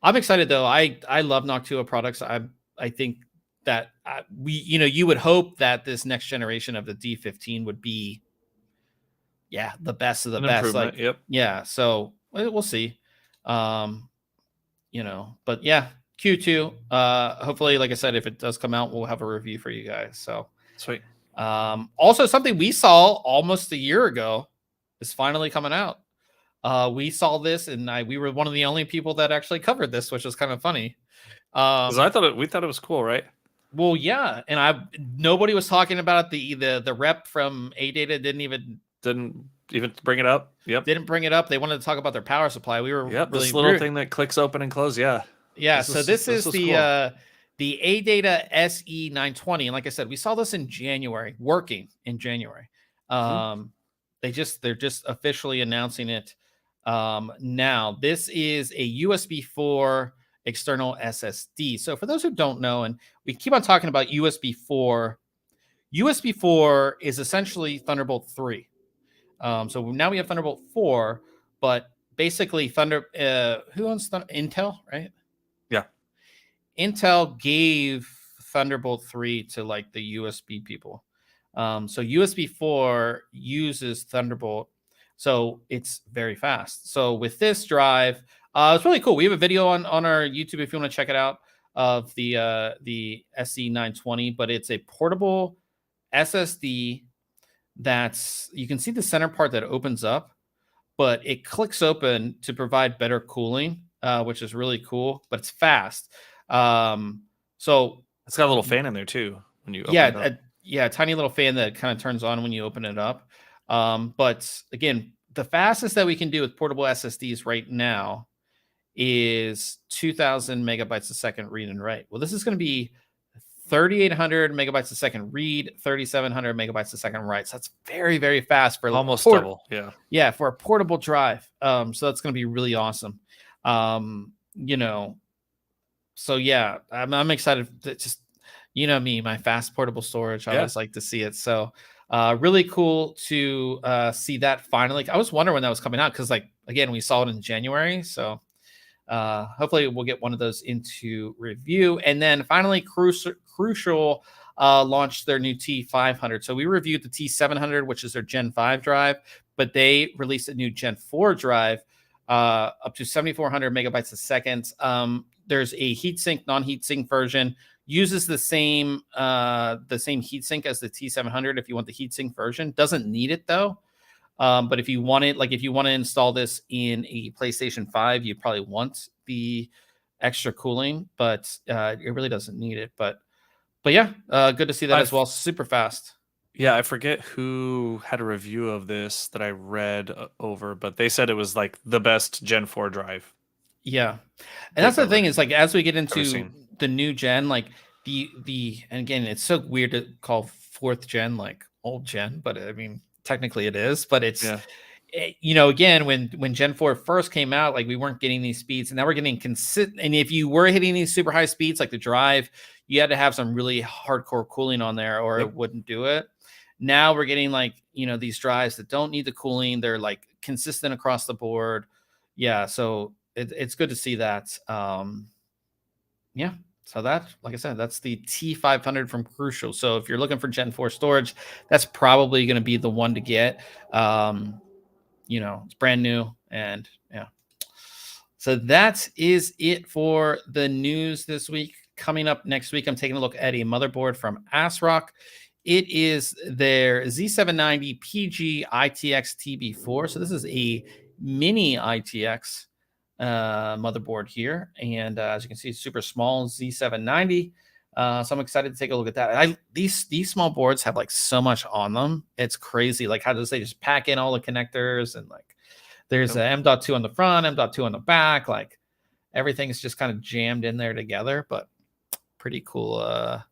I'm excited though. I love Noctua products. I think that you would hope that this next generation of the D15 would be, the best of the best. Like, yep. Yeah. So we'll see. You know, but yeah, Q2. Hopefully, like I said, if it does come out, we'll have a review for you guys. So sweet. Also, something we saw almost a year ago is finally coming out. We saw this, and we were one of the only people that actually covered this, which was kind of funny. Because we thought it was cool, right? Well, yeah, and nobody was talking about it. The rep from AData didn't even bring it up. Yep, didn't bring it up. They wanted to talk about their power supply. We were really this little thing that clicks open and close. Yeah, yeah. This is the AData SE 920, and like I said, we saw this in January, working in January. They're just officially announcing it now. This is a USB 4 external SSD. So for those who don't know, and we keep on talking about USB 4, USB 4 is essentially Thunderbolt 3. So now we have Thunderbolt 4, but basically who owns Intel, right? Yeah. Intel gave Thunderbolt 3 to like the USB people. So USB 4 uses Thunderbolt, so it's very fast. So with this drive, it's really cool. We have a video on our YouTube if you want to check it out of the SE920, but it's a portable SSD you can see the center part that opens up, but it clicks open to provide better cooling, which is really cool, but it's fast. So it's got a little fan in there too when you open it up. A tiny little fan that kind of turns on when you open it up. But again, the fastest that we can do with portable SSDs right now is 2,000 megabytes a second read and write. Well, this is going to be 3,800 megabytes a second read, 3,700 megabytes a second write. So that's very, very fast for almost double. Yeah. Yeah. For a portable drive. So that's going to be really awesome. So yeah, I'm excited to just, me, my fast portable storage. I always like to see it. So really cool to see that finally. I was wondering when that was coming out, because again, we saw it in January. So hopefully we'll get one of those into review. And then finally, Crucial launched their new T500. So we reviewed the T700, which is their Gen 5 drive, but they released a new Gen 4 drive up to 7,400 megabytes a second. There's a heatsink, non-heatsink version. Uses the same heatsink as the T700 if you want the heatsink version. Doesn't need it though. But if you want it, if you want to install this in a PlayStation 5, you probably want the extra cooling, but it really doesn't need it. But yeah, good to see that as well. Super fast. Yeah, I forget who had a review of this that I read over, but they said it was like the best Gen 4 drive. Yeah. And that's the thing is, as we get into the new gen, and again, it's so weird to call fourth gen old gen, but I mean, technically it is, but it's, again, when Gen 4 first came out, we weren't getting these speeds, and now we're getting consistent. And if you were hitting these super high speeds, like the drive, you had to have some really hardcore cooling on there or it wouldn't do it. Now we're getting these drives that don't need the cooling. They're consistent across the board. Yeah. So it's good to see that. So that, like I said, that's the T500 from Crucial. So if you're looking for Gen 4 storage, that's probably going to be the one to get. It's brand new, and yeah. So that is it for the news this week. Coming up next week, I'm taking a look at a motherboard from ASRock. It is their Z790 PG ITX TB4. So this is a mini ITX motherboard here, and as you can see, it's super small Z790. So I'm excited to take a look at that. These small boards have so much on them. It's crazy. How does they just pack in all the connectors, and there's a M.2 on the front, M.2 on the back. Everything is just kind of jammed in there together, but pretty cool.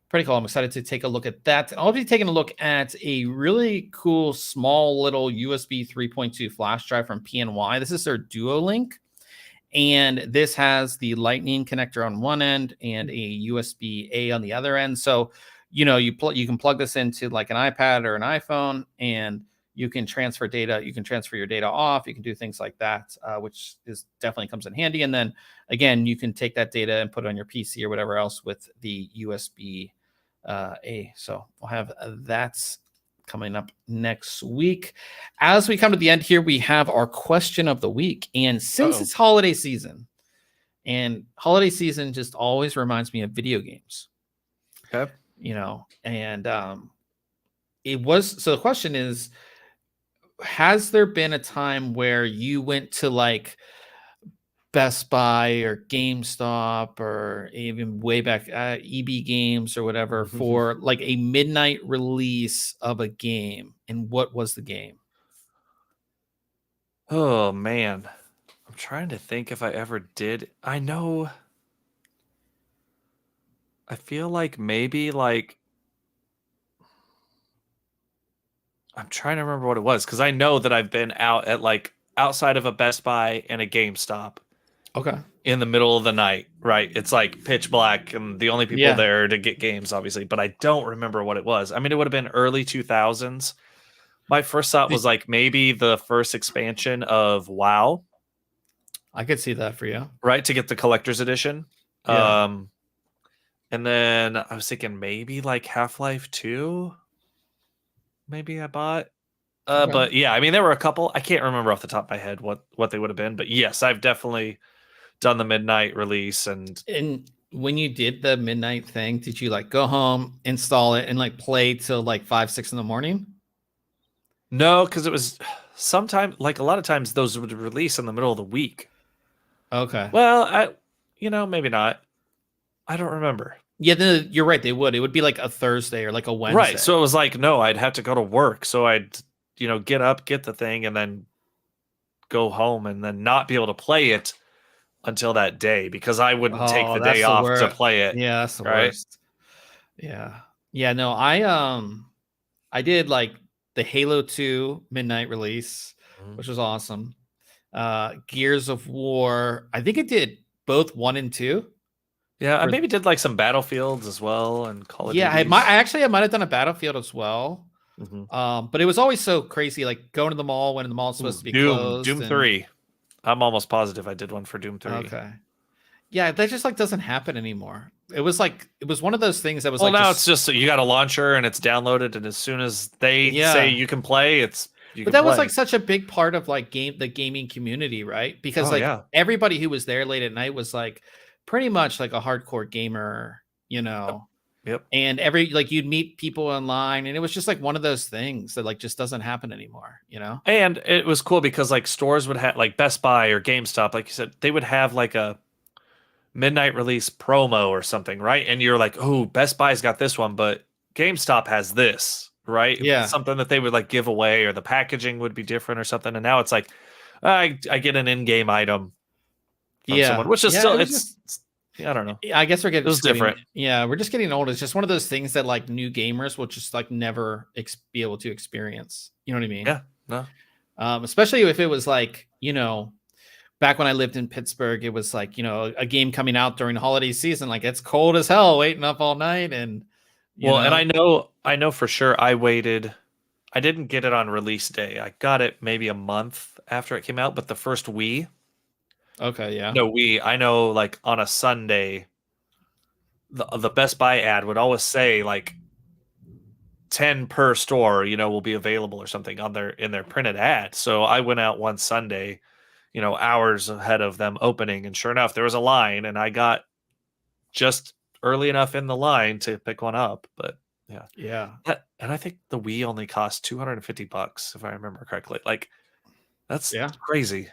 Pretty cool. I'm excited to take a look at that. I'll be taking a look at a really cool small little USB 3.2 flash drive from PNY. This is their Duolink. And this has the Lightning connector on one end and a USB-A on the other end. So, you can plug this into an iPad or an iPhone, and you can transfer data. You can transfer your data off. You can do things like that, which definitely comes in handy. And then again, you can take that data and put it on your PC or whatever else with the USB-A. So we'll have that coming up next week. As we come to the end here, we have our question of the week. And since it's holiday season, And holiday season just always reminds me of video games. Okay. You know, and it was, so the question is, has there been a time where you went to like Best Buy or GameStop or even way back EB Games or whatever for like a midnight release of a game? And what was the game? Oh man, I'm trying to think if I ever did. I know. I feel like maybe like I'm trying to remember what it was because I know that I've been out at like outside of a Best Buy and a GameStop. Okay. In the middle of the night, right? It's like pitch black and the only people there to get games, obviously, but I don't remember what it was. I mean, it would have been early 2000s. My first thought was like maybe the first expansion of WoW. I could see that for you. Right? To get the collector's edition. Yeah. And then I was thinking maybe like Half-Life 2. Maybe I bought. Okay. But yeah, I mean, there were a couple. I can't remember off the top of my head what they would have been. But yes, I've definitely done the midnight release. And when you did the midnight thing, did you like go home, install it, and like play till like 5, 6 in the morning? No, because it was sometimes like a lot of times those would release in the middle of the week. Okay. Well, maybe not. I don't remember. Yeah, you're right. They would. It would be like a Thursday or like a Wednesday. Right. So it was like, no, I'd have to go to work. So I'd, get up, get the thing, and then go home and then not be able to play it until that day because I wouldn't take the day off to play it. Yeah, that's the worst. Yeah. Yeah, no, I did like the Halo 2 midnight release, which was awesome. Gears of War, I think it did both 1 and 2. Yeah, I maybe did like some Battlefields as well and Call of Duty. Yeah, I might have done a Battlefield as well. But it was always so crazy, like going to the mall when the mall's supposed to be closed. Doom 3. I'm almost positive I did one for Doom 3. Okay. Yeah, that just like doesn't happen anymore. It was one of those things that was well, like now it's just you got a launcher and it's downloaded, and as soon as they say you can play, but that was like such a big part of like the gaming community, right? Because everybody who was there late at night was like pretty much like a hardcore gamer, Yep. And you'd meet people online, and it was just like one of those things that like just doesn't happen anymore, And it was cool because like stores would have like Best Buy or GameStop, like you said, they would have like a midnight release promo or something, right? And you're like, oh, Best Buy's got this one, but GameStop has this, right? Yeah. Something that they would like give away, or the packaging would be different or something. And now it's like, I get an in-game item from someone, which is still, I don't know. I guess we're getting. It was different. Yeah, we're just getting old. It's just one of those things that like new gamers will just like never be able to experience. You know what I mean? Yeah. No. Especially if it was like, back when I lived in Pittsburgh, it was like, a game coming out during the holiday season. Like it's cold as hell, waiting up all night, and and I know for sure I waited. I didn't get it on release day. I got it maybe a month after it came out, but the first Wii. Okay, yeah. No, I know like on a Sunday, the Best Buy ad would always say like 10 per store, will be available or something in their printed ad. So I went out one Sunday, hours ahead of them opening, and sure enough, there was a line, and I got just early enough in the line to pick one up. But yeah. And I think the Wii only cost $250 if I remember correctly. Like that's crazy.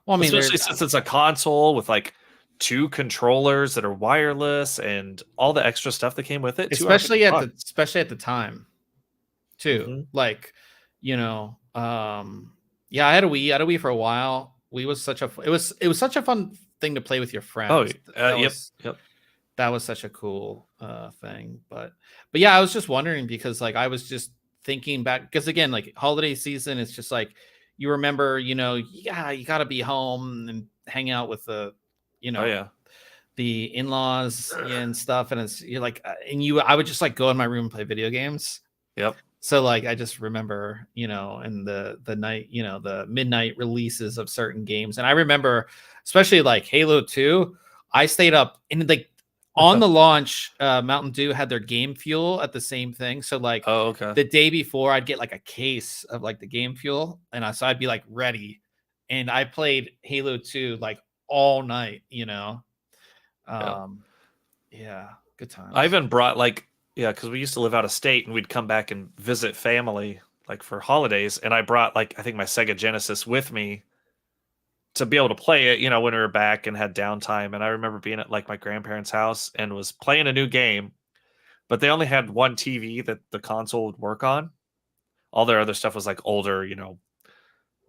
Well, I mean, especially since it's a console with like 2 controllers that are wireless and all the extra stuff that came with it. Especially at the time, too. Like, I had a Wii. I had a Wii for a while. Wii was it was such a fun thing to play with your friends. Yep. That was such a cool thing. But yeah, I was just wondering because like I was just thinking back because again, like holiday season, it's just like. You remember, you got to be home and hang out with the in-laws and stuff. And you're like, I would just like go in my room and play video games. Yep. So like, I just remember, in the night, the midnight releases of certain games. And I remember, especially like Halo 2, I stayed up and like on the launch, Mountain Dew had their Game Fuel at the same thing. So like the day before I'd get like a case of like the Game Fuel and so I'd be like ready. And I played Halo 2 like all night, Yeah. Yeah, good times. I even brought because we used to live out of state and we'd come back and visit family like for holidays, and I brought I think my Sega Genesis with me to be able to play it, when we were back and had downtime. And I remember being at my grandparents' house and was playing a new game, but they only had one TV that the console would work on. All their other stuff was older,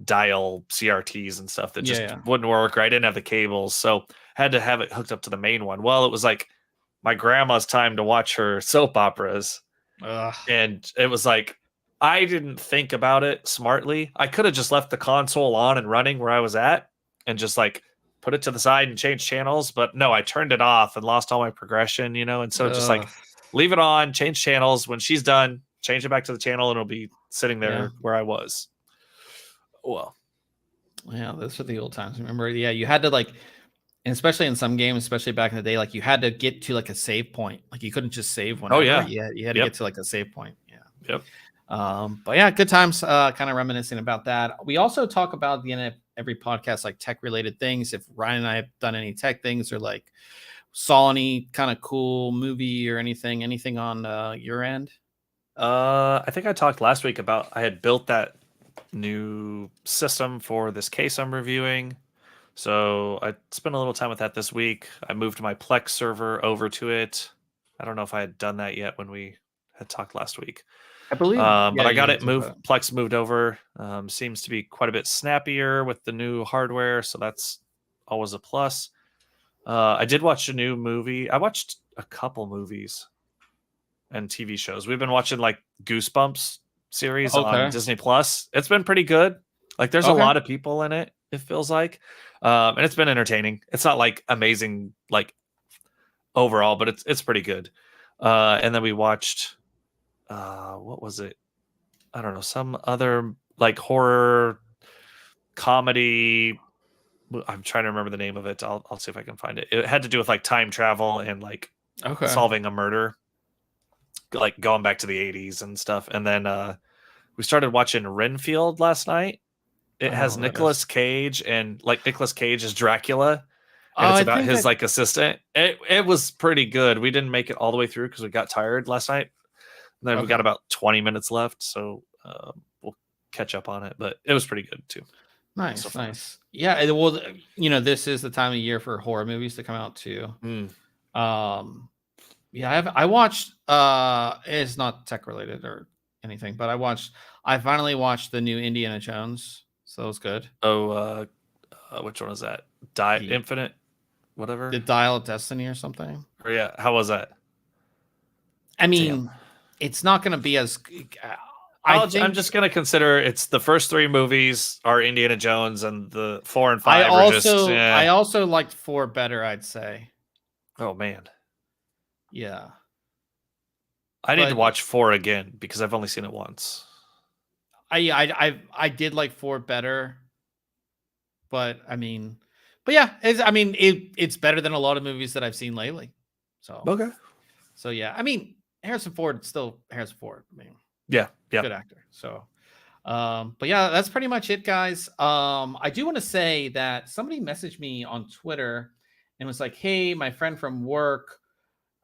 dial CRTs and stuff that just wouldn't work. Right? I didn't have the cables, so had to have it hooked up to the main one. Well, it was my grandma's time to watch her soap operas. And it was I didn't think about it smartly. I could have just left the console on and running where I was at and just put it to the side and change channels. But no, I turned it off and lost all my progression, and so just leave it on, change channels. When she's done, change it back to the channel and it'll be sitting there where I was. Well, yeah, those are the old times. Remember? Yeah, you had to and especially in some games, especially back in the day, you had to get to a save point. You couldn't just save one. Oh yeah, you had to get to a save point. Yeah. Yep. But yeah, good times. Kind of reminiscing about that. We also talk about the end of every podcast tech related things. If Ryan and I have done any tech things or saw any kind of cool movie or anything on your end. I think I talked last week about I had built that new system for this case I'm reviewing. So I spent a little time with that this week. I moved my Plex server over to it. I don't know if I had done that yet when we had talked last week. I believe, but I got it moved. Plex moved over. Seems to be quite a bit snappier with the new hardware, so that's always a plus. I did watch a new movie. I watched a couple movies and TV shows. We've been watching Goosebumps series on Disney Plus. It's been pretty good. There's a lot of people in it. It feels like, and it's been entertaining. It's not amazing overall, but it's pretty good. And then we watched. What was it? I don't know, some other horror comedy. I'm trying to remember the name of it. I'll see if I can find it. It had to do with time travel and solving a murder, going back to the 80s and stuff. And then we started watching Renfield last night. It has Nicolas Cage, and Nicolas Cage is Dracula, and it's about his assistant. It was pretty good. We didn't make it all the way through because we got tired last night. And then we got about 20 minutes left, so we'll catch up on it. But it was pretty good too. Nice, nice. Yeah, well, this is the time of year for horror movies to come out too. Yeah, I watched. It's not tech related or anything, but I finally watched the new Indiana Jones, so it was good. Oh, which one was that? Infinite, whatever. The Dial of Destiny or something. Or yeah, how was that? I mean, it's not going to be as. I'm just going to consider it's the first three movies are Indiana Jones, and the 4 and 5 are just. I also liked 4 better, I'd say. Oh man. Yeah. I need to watch 4 again because I've only seen it once. I did like 4 better, but yeah, it's better than a lot of movies that I've seen lately. So okay. So yeah, Harrison Ford still Harrison Ford. Yeah, good actor. So, but yeah, that's pretty much it, guys. I do want to say that somebody messaged me on Twitter and was like, "Hey, my friend from work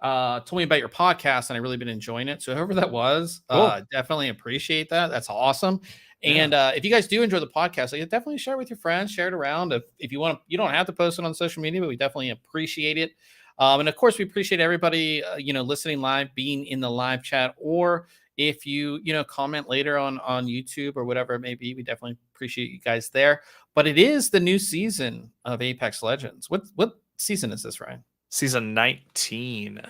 told me about your podcast, and I really been enjoying it." So whoever that was, definitely appreciate that. That's awesome. And if you guys do enjoy the podcast, definitely share it with your friends, share it around. If you want to, you don't have to post it on social media, but we definitely appreciate it. And of course, we appreciate everybody, listening live, being in the live chat, or if you comment later on YouTube or whatever it may be. We definitely appreciate you guys there. But it is the new season of Apex Legends. What season is this, Ryan? Season 19.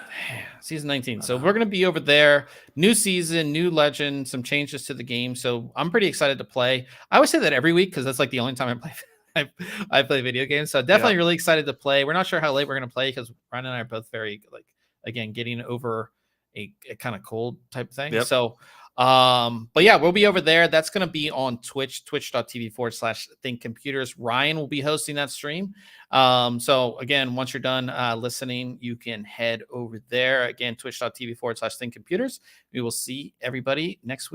Season 19. So we're going to be over there. New season, new legend, some changes to the game. So I'm pretty excited to play. I always say that every week because that's the only time I play. I play video games. So definitely really excited to play. We're not sure how late we're going to play because Ryan and I are both very again, getting over a kind of cold type thing. Yep. So, but yeah, we'll be over there. That's going to be on Twitch, twitch.tv/ThinkComputers. Ryan will be hosting that stream. So again, once you're done listening, you can head over there. Again, twitch.tv/ThinkComputers. We will see everybody next week.